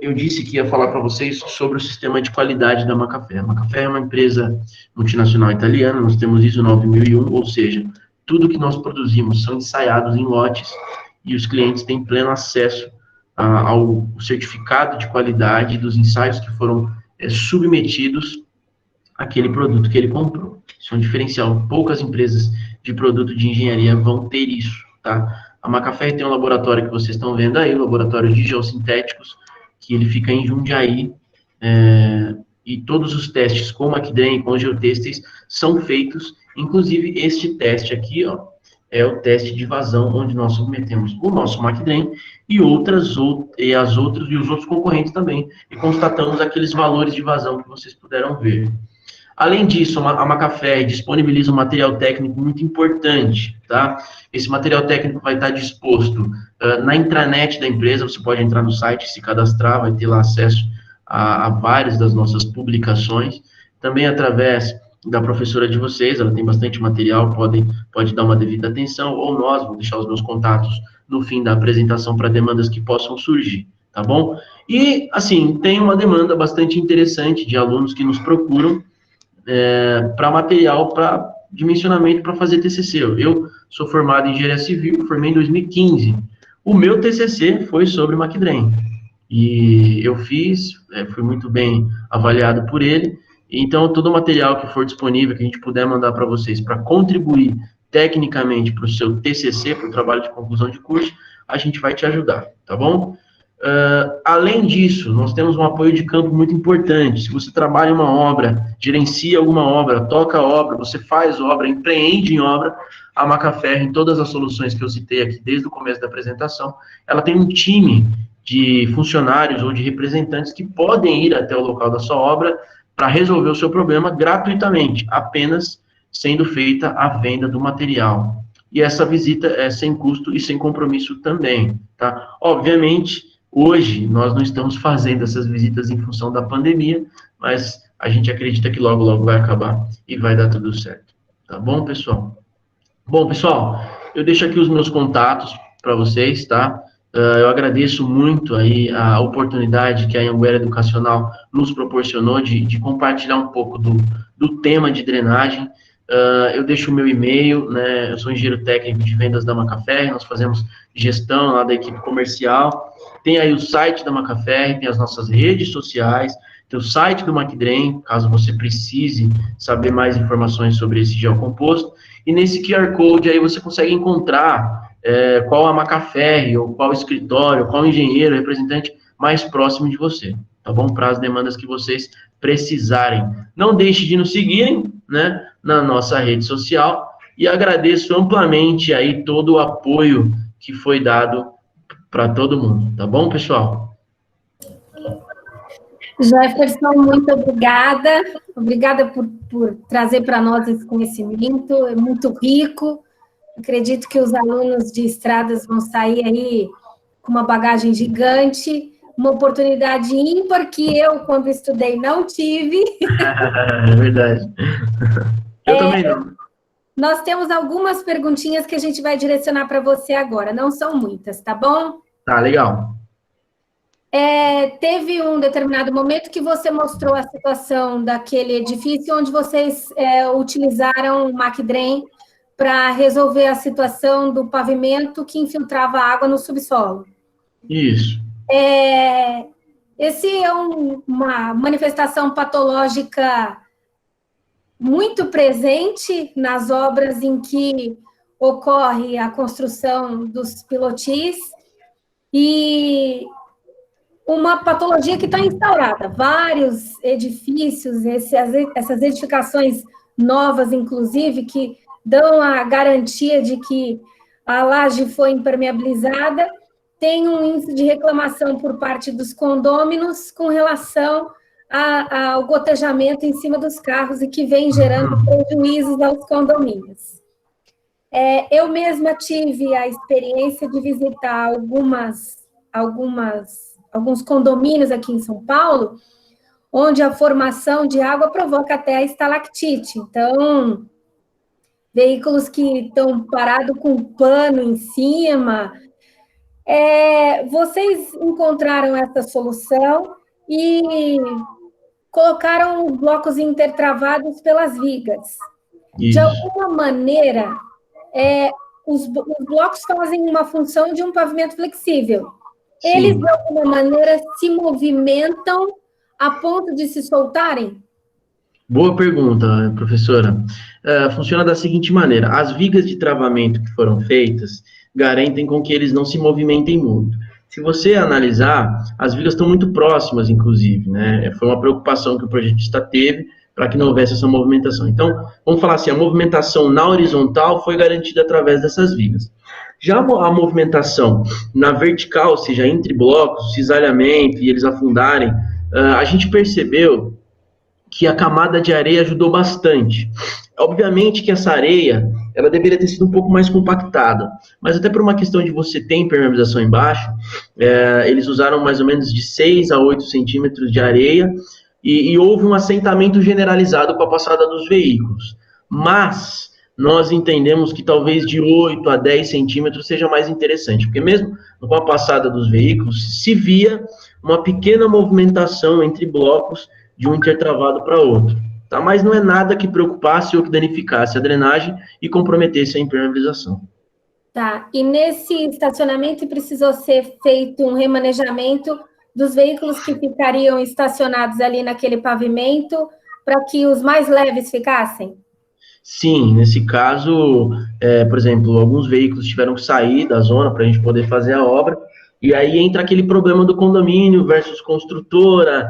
eu disse que ia falar para vocês sobre o sistema de qualidade da Macafé. A Macafé é uma empresa multinacional italiana, nós temos ISO 9001, ou seja, tudo que nós produzimos são ensaiados em lotes e os clientes têm pleno acesso ao certificado de qualidade dos ensaios que foram submetidos àquele produto que ele comprou. Isso é um diferencial. Poucas empresas de produto de engenharia vão ter isso, tá? A Macafé tem um laboratório que vocês estão vendo aí, o laboratório de geossintéticos, que ele fica em Jundiaí, e todos os testes com o Macdrem e com os geotêxteis são feitos, inclusive este teste aqui, ó, é o teste de vazão, onde nós submetemos o nosso Macdrem e os outros concorrentes também, e constatamos aqueles valores de vazão que vocês puderam ver. Além disso, a Macafé disponibiliza um material técnico muito importante, tá? Esse material técnico vai estar disposto na intranet da empresa, você pode entrar no site, se cadastrar, vai ter lá acesso a várias das nossas publicações, também através da professora de vocês, ela tem bastante material, pode dar uma devida atenção, ou nós, vou deixar os meus contatos no fim da apresentação para demandas que possam surgir, tá bom? E, assim, tem uma demanda bastante interessante de alunos que nos procuram para material, para dimensionamento para fazer TCC. Eu sou formado em engenharia civil, formei em 2015. O meu TCC foi sobre Macdrem. E eu fiz, fui muito bem avaliado por ele. Então, todo o material que for disponível, que a gente puder mandar para vocês, para contribuir tecnicamente para o seu TCC, para o trabalho de conclusão de curso, a gente vai te ajudar, tá bom? Além disso, nós temos um apoio de campo muito importante. Se você trabalha em uma obra, gerencia alguma obra, toca a obra, você faz obra, empreende em obra, a Macafé, em todas as soluções que eu citei aqui desde o começo da apresentação, ela tem um time de funcionários ou de representantes que podem ir até o local da sua obra para resolver o seu problema gratuitamente, apenas sendo feita a venda do material. E essa visita é sem custo e sem compromisso também, tá? Obviamente, hoje, nós não estamos fazendo essas visitas em função da pandemia, mas a gente acredita que logo, logo vai acabar e vai dar tudo certo. Tá bom, pessoal? Bom, pessoal, eu deixo aqui os meus contatos para vocês, tá? Eu agradeço muito aí a oportunidade que a Anhanguera Educacional nos proporcionou de compartilhar um pouco do tema de drenagem. Eu deixo o meu e-mail, né? Eu sou engenheiro técnico de vendas da Macafé, nós fazemos gestão lá da equipe comercial. Tem aí o site da Macafé, tem as nossas redes sociais, tem o site do Macdrem, caso você precise saber mais informações sobre esse gel composto. E nesse QR Code aí você consegue encontrar qual a Macafé, ou qual escritório, qual engenheiro, representante mais próximo de você, tá bom? Para as demandas que vocês precisarem. Não deixe de nos seguirem, né, na nossa rede social, e agradeço amplamente aí todo o apoio que foi dado para todo mundo, tá bom, pessoal? Jefferson, muito obrigada. Obrigada por trazer para nós esse conhecimento, é muito rico. Acredito que os alunos de estradas vão sair aí com uma bagagem gigante, uma oportunidade ímpar que eu, quando estudei, não tive. É verdade. Eu também não. Nós temos algumas perguntinhas que a gente vai direcionar para você agora, não são muitas, tá bom? Tá, legal. Teve um determinado momento que você mostrou a situação daquele edifício onde vocês utilizaram o MacDrain para resolver a situação do pavimento que infiltrava água no subsolo. Isso. Esse é uma manifestação patológica muito presente nas obras em que ocorre a construção dos pilotis e uma patologia que está instaurada. Vários edifícios, essas edificações novas, inclusive, que dão a garantia de que a laje foi impermeabilizada, tem um índice de reclamação por parte dos condôminos com relação ao gotejamento em cima dos carros e que vem gerando prejuízos aos condomínios. Eu mesma tive a experiência de visitar alguns condomínios aqui em São Paulo, onde a formação de água provoca até a estalactite. Então, veículos que estão parados com pano em cima. Vocês encontraram essa solução e colocaram os blocos intertravados pelas vigas. Isso. De alguma maneira, os blocos fazem uma função de um pavimento flexível. Sim. Eles, de alguma maneira, se movimentam a ponto de se soltarem? Boa pergunta, professora. Funciona da seguinte maneira: as vigas de travamento que foram feitas garantem com que eles não se movimentem muito. Se você analisar, as vigas estão muito próximas, inclusive, né? Foi uma preocupação que o projetista teve para que não houvesse essa movimentação. Então, vamos falar assim, a movimentação na horizontal foi garantida através dessas vigas. Já a movimentação na vertical, ou seja, entre blocos, cisalhamento e eles afundarem, a gente percebeu que a camada de areia ajudou bastante. Obviamente que essa areia, ela deveria ter sido um pouco mais compactada, mas até por uma questão de você ter impermeabilização embaixo, eles usaram mais ou menos de 6 a 8 centímetros de areia e houve um assentamento generalizado com a passada dos veículos. Mas nós entendemos que talvez de 8 a 10 centímetros seja mais interessante, porque mesmo com a passada dos veículos, se via uma pequena movimentação entre blocos de um intertravado para outro. Tá? Mas não é nada que preocupasse ou que danificasse a drenagem e comprometesse a impermeabilização. Tá. E nesse estacionamento precisou ser feito um remanejamento dos veículos que ficariam estacionados ali naquele pavimento para que os mais leves ficassem? Sim, nesse caso, por exemplo, alguns veículos tiveram que sair da zona para a gente poder fazer a obra, e aí entra aquele problema do condomínio versus construtora,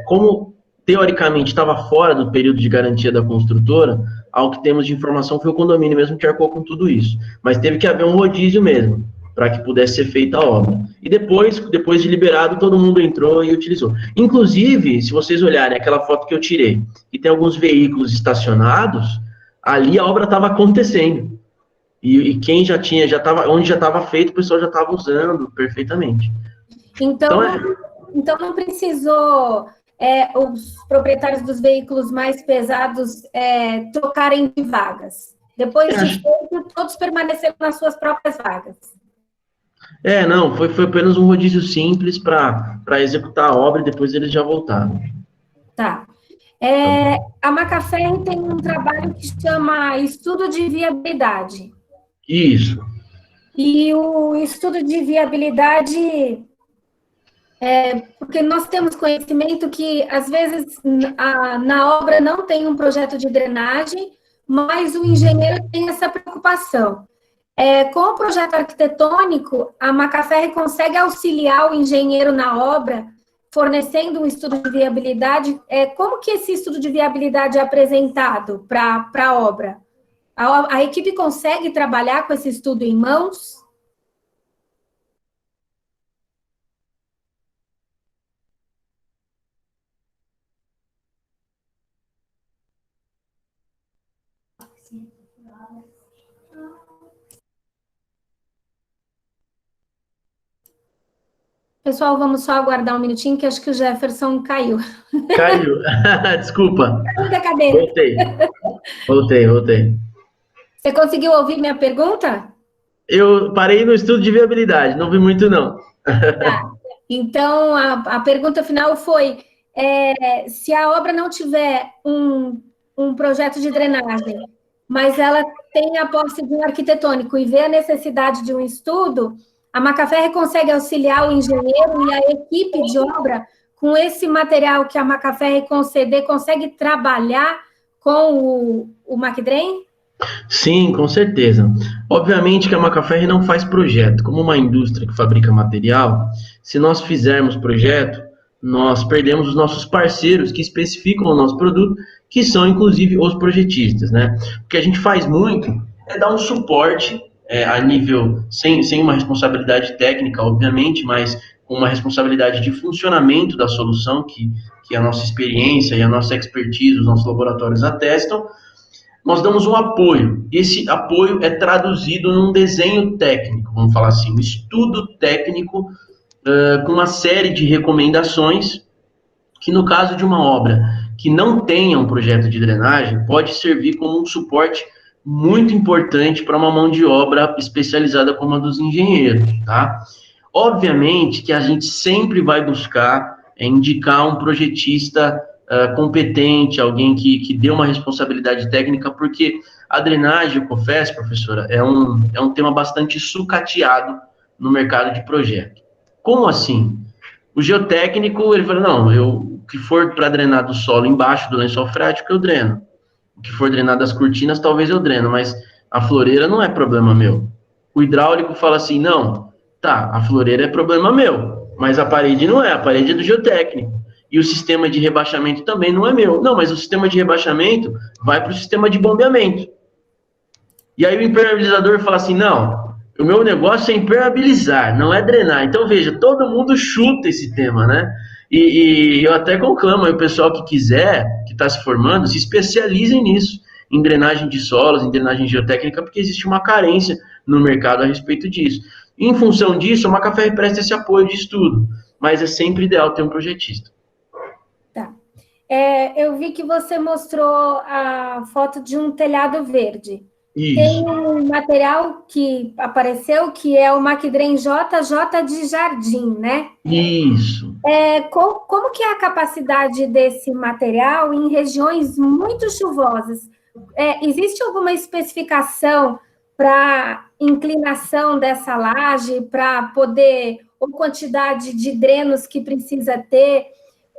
como teoricamente estava fora do período de garantia da construtora, ao que temos de informação foi o condomínio mesmo que arcou com tudo isso, mas teve que haver um rodízio mesmo, para que pudesse ser feita a obra. E depois de liberado, todo mundo entrou e utilizou. Inclusive, se vocês olharem aquela foto que eu tirei, e tem alguns veículos estacionados, ali a obra estava acontecendo. E quem já estava, onde já estava feito, o pessoal já estava usando perfeitamente. Então não precisou os proprietários dos veículos mais pesados trocarem de vagas. Depois de feito, todos permaneceram nas suas próprias vagas. Não, foi apenas um rodízio simples para executar a obra e depois eles já voltaram. Tá. A Macafé tem um trabalho que se chama Estudo de Viabilidade. Isso. E o estudo de viabilidade, porque nós temos conhecimento que, às vezes, na obra não tem um projeto de drenagem, mas o engenheiro tem essa preocupação. Com o projeto arquitetônico, a Macafé consegue auxiliar o engenheiro na obra, fornecendo um estudo de viabilidade. Como que esse estudo de viabilidade é apresentado para a obra? A equipe consegue trabalhar com esse estudo em mãos? Pessoal, vamos só aguardar um minutinho, que acho que o Jefferson caiu. Caiu. Desculpa. Caiu da cadeira. Voltei. Você conseguiu ouvir minha pergunta? Eu parei no estudo de viabilidade, não vi muito, não. Tá. Então, a pergunta final foi, se a obra não tiver um projeto de drenagem, mas ela tem a posse de um arquitetônico e vê a necessidade de um estudo, a Macafé consegue auxiliar o engenheiro e a equipe de obra com esse material que a Macafé conceder, consegue trabalhar com o MacDrain? Sim, com certeza. Obviamente que a Macaferri não faz projeto. Como uma indústria que fabrica material, se nós fizermos projeto, nós perdemos os nossos parceiros que especificam o nosso produto, que são inclusive os projetistas, né? O que a gente faz muito é dar um suporte a nível, sem uma responsabilidade técnica, obviamente, mas com uma responsabilidade de funcionamento da solução, que a nossa experiência e a nossa expertise, os nossos laboratórios atestam. Nós damos um apoio. Esse apoio é traduzido num desenho técnico, vamos falar assim, um estudo técnico com uma série de recomendações que, no caso de uma obra que não tenha um projeto de drenagem, pode servir como um suporte muito importante para uma mão de obra especializada como a dos engenheiros, tá? Obviamente que a gente sempre vai buscar indicar um projetista competente, alguém que dê uma responsabilidade técnica, porque a drenagem, eu confesso, professora, é um tema bastante sucateado no mercado de projeto. Como assim? O geotécnico, ele fala, não, o que for para drenar do solo embaixo do lençol freático, eu dreno. O que for drenar das cortinas, talvez eu dreno, mas a floreira não é problema meu. O hidráulico fala assim, não, tá, a floreira é problema meu, mas a parede não é, a parede é do geotécnico. E o sistema de rebaixamento também não é meu. Não, mas o sistema de rebaixamento vai para o sistema de bombeamento. E aí o impermeabilizador fala assim, não, o meu negócio é impermeabilizar, não é drenar. Então, veja, todo mundo chuta esse tema, né? E eu até conclamo aí o pessoal que quiser, que está se formando, se especializem nisso, em drenagem de solos, em drenagem geotécnica, porque existe uma carência no mercado a respeito disso. Em função disso, a Macafé presta esse apoio de estudo, mas é sempre ideal ter um projetista. Tá. Eu vi que você mostrou a foto de um telhado verde. Isso. Tem um material que apareceu que é o MacDrain JJ de jardim, né? Isso. Como que é a capacidade desse material em regiões muito chuvosas? Existe alguma especificação para inclinação dessa laje, para poder, ou quantidade de drenos que precisa ter,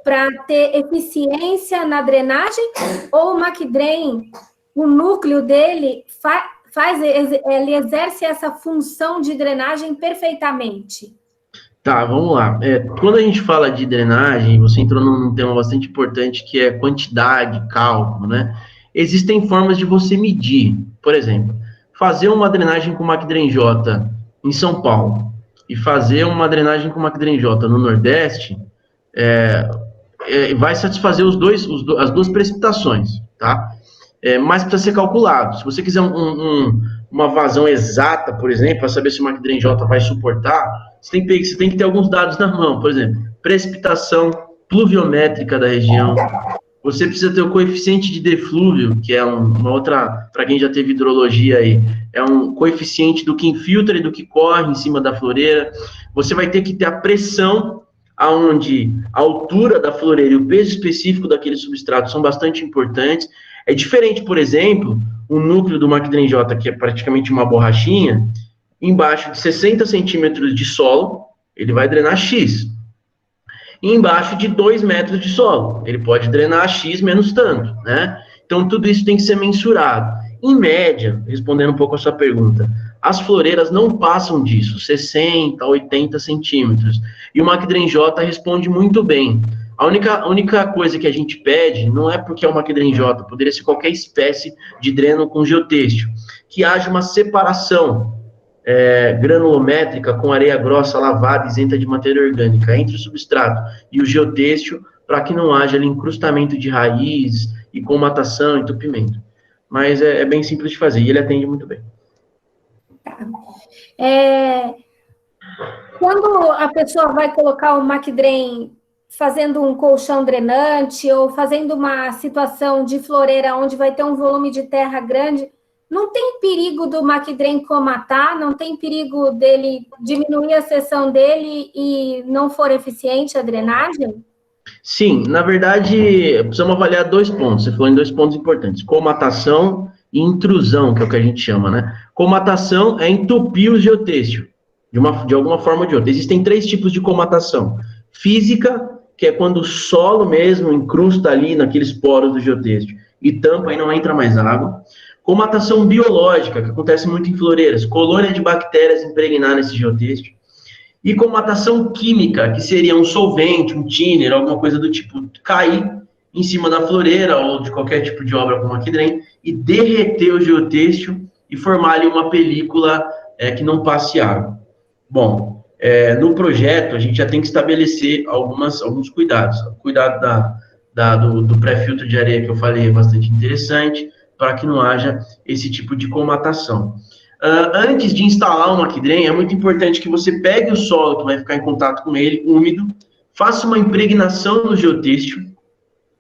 para ter eficiência na drenagem? Ou o MacDrain, o núcleo dele ele exerce essa função de drenagem perfeitamente? Tá, vamos lá. Quando a gente fala de drenagem, você entrou num tema bastante importante que é quantidade, cálculo, né? Existem formas de você medir. Por exemplo, fazer uma drenagem com MacDrain J em São Paulo e fazer uma drenagem com MacDrain J no Nordeste vai satisfazer as duas precipitações, tá? Mas precisa ser calculado. Se você quiser uma vazão exata, por exemplo, para saber se o MacDrain J vai suportar, você tem que ter alguns dados na mão. Por exemplo, precipitação pluviométrica da região. Você precisa ter o coeficiente de deflúvio, que é uma outra, para quem já teve hidrologia aí, é um coeficiente do que infiltra e do que corre em cima da floreira. Você vai ter que ter a pressão, aonde a altura da floreira e o peso específico daquele substrato são bastante importantes. É diferente, por exemplo, o núcleo do MacDrain J, que é praticamente uma borrachinha, embaixo de 60 centímetros de solo, ele vai drenar X. E embaixo de 2 metros de solo, ele pode drenar X menos tanto, né? Então, tudo isso tem que ser mensurado. Em média, respondendo um pouco a sua pergunta, as floreiras não passam disso, 60, 80 centímetros. E o MacDrain J responde muito bem. A única coisa que a gente pede, não é porque é o MacDrain J, poderia ser qualquer espécie de dreno com geotêxtil, que haja uma separação granulométrica com areia grossa lavada, isenta de matéria orgânica, entre o substrato e o geotêxtil, para que não haja ali encrustamento de raiz e comatação, entupimento. Mas é bem simples de fazer e ele atende muito bem. Quando a pessoa vai colocar o McDrain fazendo um colchão drenante ou fazendo uma situação de floreira onde vai ter um volume de terra grande, não tem perigo do McDrain comatar, não tem perigo dele diminuir a seção dele e não for eficiente a drenagem? Sim, na verdade, precisamos avaliar 2 pontos. Você falou em 2 pontos importantes: comatação e intrusão, que é o que a gente chama, né? Comatação é entupir o geotêxtil, de alguma forma ou de outra. Existem 3 tipos de comatação: física, que é quando o solo mesmo incrusta ali naqueles poros do geotêxtil e tampa e não entra mais água. Comatação biológica, que acontece muito em floreiras, colônia de bactérias impregnar nesse geotêxtil. E comatação química, que seria um solvente, um thinner, alguma coisa do tipo, cair em cima da floreira ou de qualquer tipo de obra como aquidrem e derreter o geotêxtil e formar ali uma película que não passe água. Bom, no projeto a gente já tem que estabelecer alguns cuidados. O cuidado do pré-filtro de areia que eu falei é bastante interessante para que não haja esse tipo de comatação. Antes de instalar o McDrain, é muito importante que você pegue o solo que vai ficar em contato com ele, úmido, faça uma impregnação no geotêxtil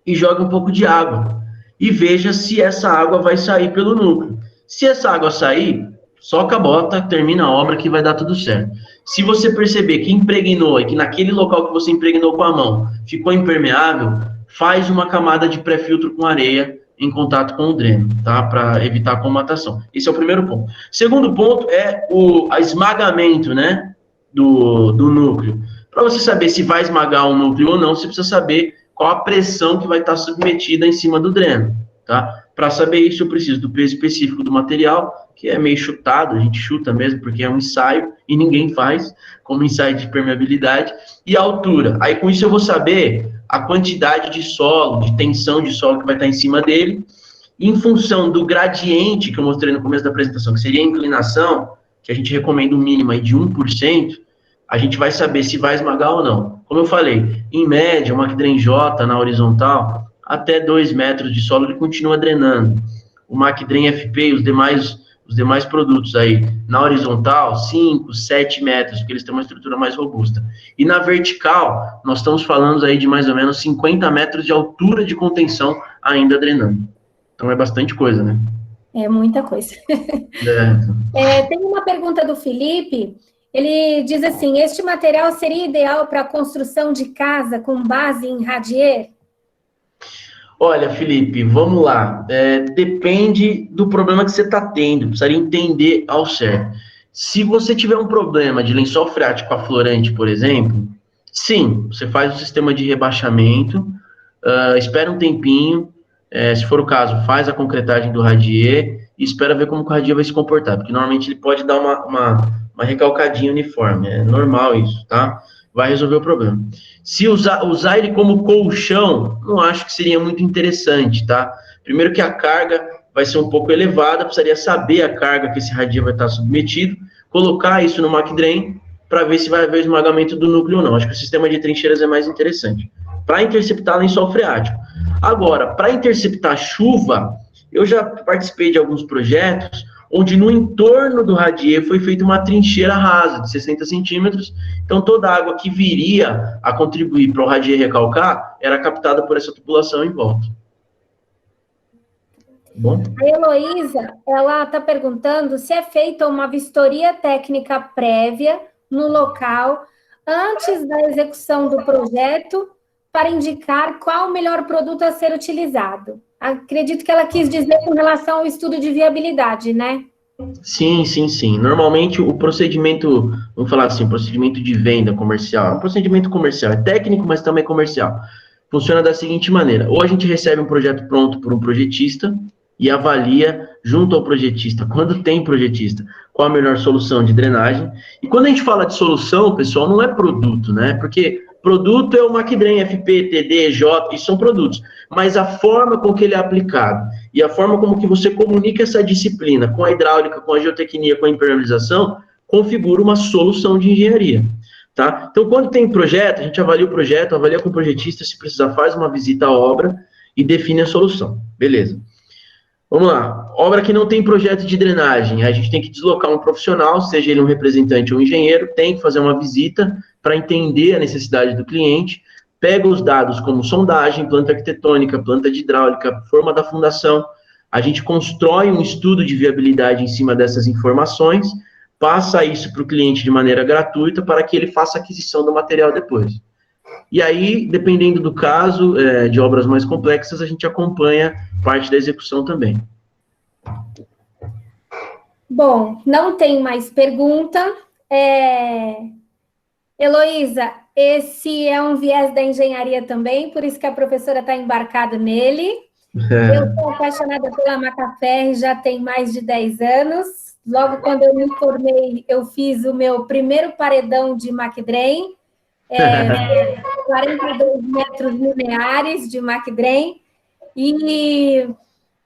e jogue um pouco de água. E veja se essa água vai sair pelo núcleo. Se essa água sair, soca a bota, termina a obra que vai dar tudo certo. Se você perceber que impregnou e que naquele local que você impregnou com a mão ficou impermeável, faz uma camada de pré-filtro com areia em contato com o dreno, tá? Para evitar a comatação. Esse é o primeiro ponto. Segundo ponto é o esmagamento, né? Do núcleo. Para você saber se vai esmagar o núcleo ou não, você precisa saber qual a pressão que vai estar submetida em cima do dreno, tá? Para saber isso, eu preciso do peso específico do material, que é meio chutado, a gente chuta mesmo, porque é um ensaio e ninguém faz, como ensaio de permeabilidade, e a altura. Aí com isso eu vou saber a quantidade de solo, de tensão de solo que vai estar em cima dele, em função do gradiente que eu mostrei no começo da apresentação, que seria a inclinação, que a gente recomenda um mínimo aí de 1%, a gente vai saber se vai esmagar ou não. Como eu falei, em média, o McDrain J na horizontal, até 2 metros de solo ele continua drenando. O McDrain FP e os demais produtos aí, na horizontal, 5, 7 metros, porque eles têm uma estrutura mais robusta. E na vertical, nós estamos falando aí de mais ou menos 50 metros de altura de contenção ainda drenando. Então é bastante coisa, né? É muita coisa. Tem uma pergunta do Felipe, ele diz assim, este material seria ideal para a construção de casa com base em radier? Olha, Felipe, vamos lá. Depende do problema que você está tendo, precisaria entender ao certo. Se você tiver um problema de lençol freático aflorante, por exemplo, sim, você faz o sistema de rebaixamento, espera um tempinho, se for o caso, faz a concretagem do radier e espera ver como o radier vai se comportar, porque normalmente ele pode dar uma recalcadinha uniforme, é normal isso, tá? Vai resolver o problema. Se usar ele como colchão, não acho que seria muito interessante, tá? Primeiro que a carga vai ser um pouco elevada, precisaria saber a carga que esse radier vai estar submetido, colocar isso no McDrain para ver se vai haver esmagamento do núcleo ou não. Acho que o sistema de trincheiras é mais interessante. Para interceptar lençol freático. Agora, para interceptar chuva, eu já participei de alguns projetos onde no entorno do radier foi feita uma trincheira rasa de 60 centímetros, então toda a água que viria a contribuir para o radier recalcar era captada por essa tubulação em volta. Bom? A Heloísa, ela está perguntando se é feita uma vistoria técnica prévia no local antes da execução do projeto para indicar qual o melhor produto a ser utilizado. Acredito que ela quis dizer com relação ao estudo de viabilidade, né? Sim. Normalmente o procedimento, vamos falar assim, procedimento de venda comercial, é um procedimento comercial, é técnico, mas também comercial. Funciona da seguinte maneira: ou a gente recebe um projeto pronto por um projetista e avalia junto ao projetista, quando tem projetista, qual a melhor solução de drenagem. E quando a gente fala de solução, pessoal, não é produto, né? Porque produto é o McDrain, FP, TD, J, isso são produtos. Mas a forma com que ele é aplicado e a forma como que você comunica essa disciplina com a hidráulica, com a geotecnia, com a impermeabilização, configura uma solução de engenharia, tá? Então, quando tem projeto, a gente avalia o projeto, avalia com o projetista, se precisar faz uma visita à obra e define a solução. Beleza. Vamos lá. Obra que não tem projeto de drenagem. A gente tem que deslocar um profissional, seja ele um representante ou um engenheiro, tem que fazer uma visita para entender a necessidade do cliente, pega os dados como sondagem, planta arquitetônica, planta de hidráulica, forma da fundação. A gente constrói um estudo de viabilidade em cima dessas informações, passa isso para o cliente de maneira gratuita para que ele faça a aquisição do material depois. E aí, dependendo do caso, de obras mais complexas, a gente acompanha parte da execução também. Bom, não tem mais pergunta. Heloísa, esse é um viés da engenharia também, por isso que a professora está embarcada nele. Eu sou apaixonada pela Macaferri já tem mais de 10 anos. Logo quando eu me formei, eu fiz o meu primeiro paredão de McDrain, 42 metros lineares de McDrain, e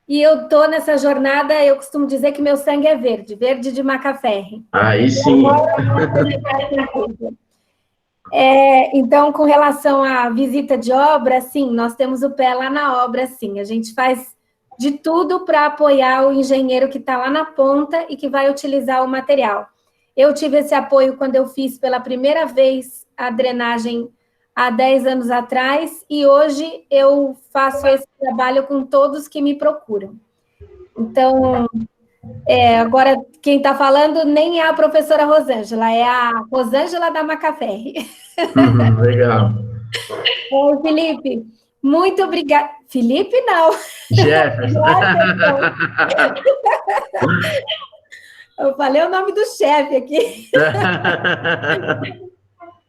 eu estou nessa jornada, eu costumo dizer que meu sangue é verde, verde de Macaferri. Aí sim. Então, com relação à visita de obra, sim, nós temos o pé lá na obra, sim. A gente faz de tudo para apoiar o engenheiro que está lá na ponta e que vai utilizar o material. Eu tive esse apoio quando eu fiz pela primeira vez a drenagem há 10 anos atrás, e hoje eu faço esse trabalho com todos que me procuram. Então, agora, quem está falando nem é a professora Rosângela, é a Rosângela da Macaferri. Legal. Felipe, muito obrigada. Felipe, não. Jefferson. Eu falei o nome do chefe aqui.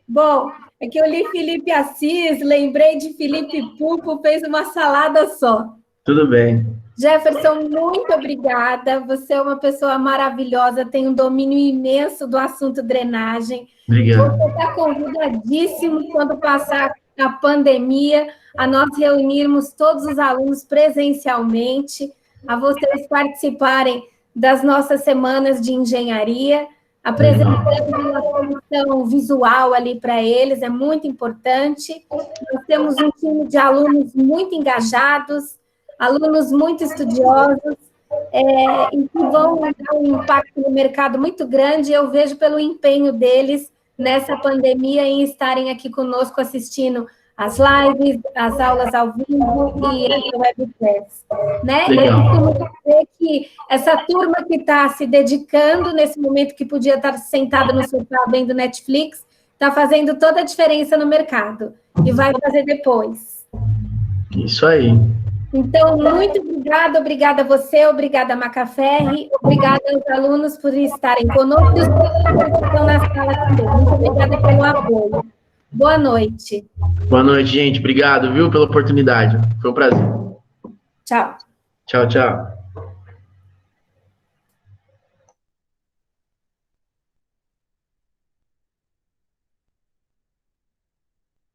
Bom, é que eu li Felipe Assis, lembrei de Felipe Pupo, fez uma salada só. Tudo bem. Jefferson, muito obrigada. Você é uma pessoa maravilhosa, tem um domínio imenso do assunto drenagem. Obrigado. Você está convidadíssimo quando passar a pandemia, a nós reunirmos todos os alunos presencialmente, a vocês participarem das nossas semanas de engenharia, apresentando uma solução visual ali para eles, é muito importante. Nós temos um time de alunos muito engajados, alunos muito estudiosos, e que vão dar um impacto no mercado muito grande. Eu vejo pelo empenho deles nessa pandemia em estarem aqui conosco assistindo as lives, as aulas ao vivo e a webcast, né? Eu costumo dizer que essa turma que está se dedicando nesse momento que podia estar sentada no sofá vendo Netflix, está fazendo toda a diferença no mercado e vai fazer depois. Isso aí. Então, muito obrigada a você, obrigada a Macaferri, obrigada aos alunos por estarem conosco e os que estão na sala também. Muito obrigada pelo apoio. Boa noite. Boa noite, gente. Obrigado, viu, pela oportunidade. Foi um prazer. Tchau. Tchau, tchau.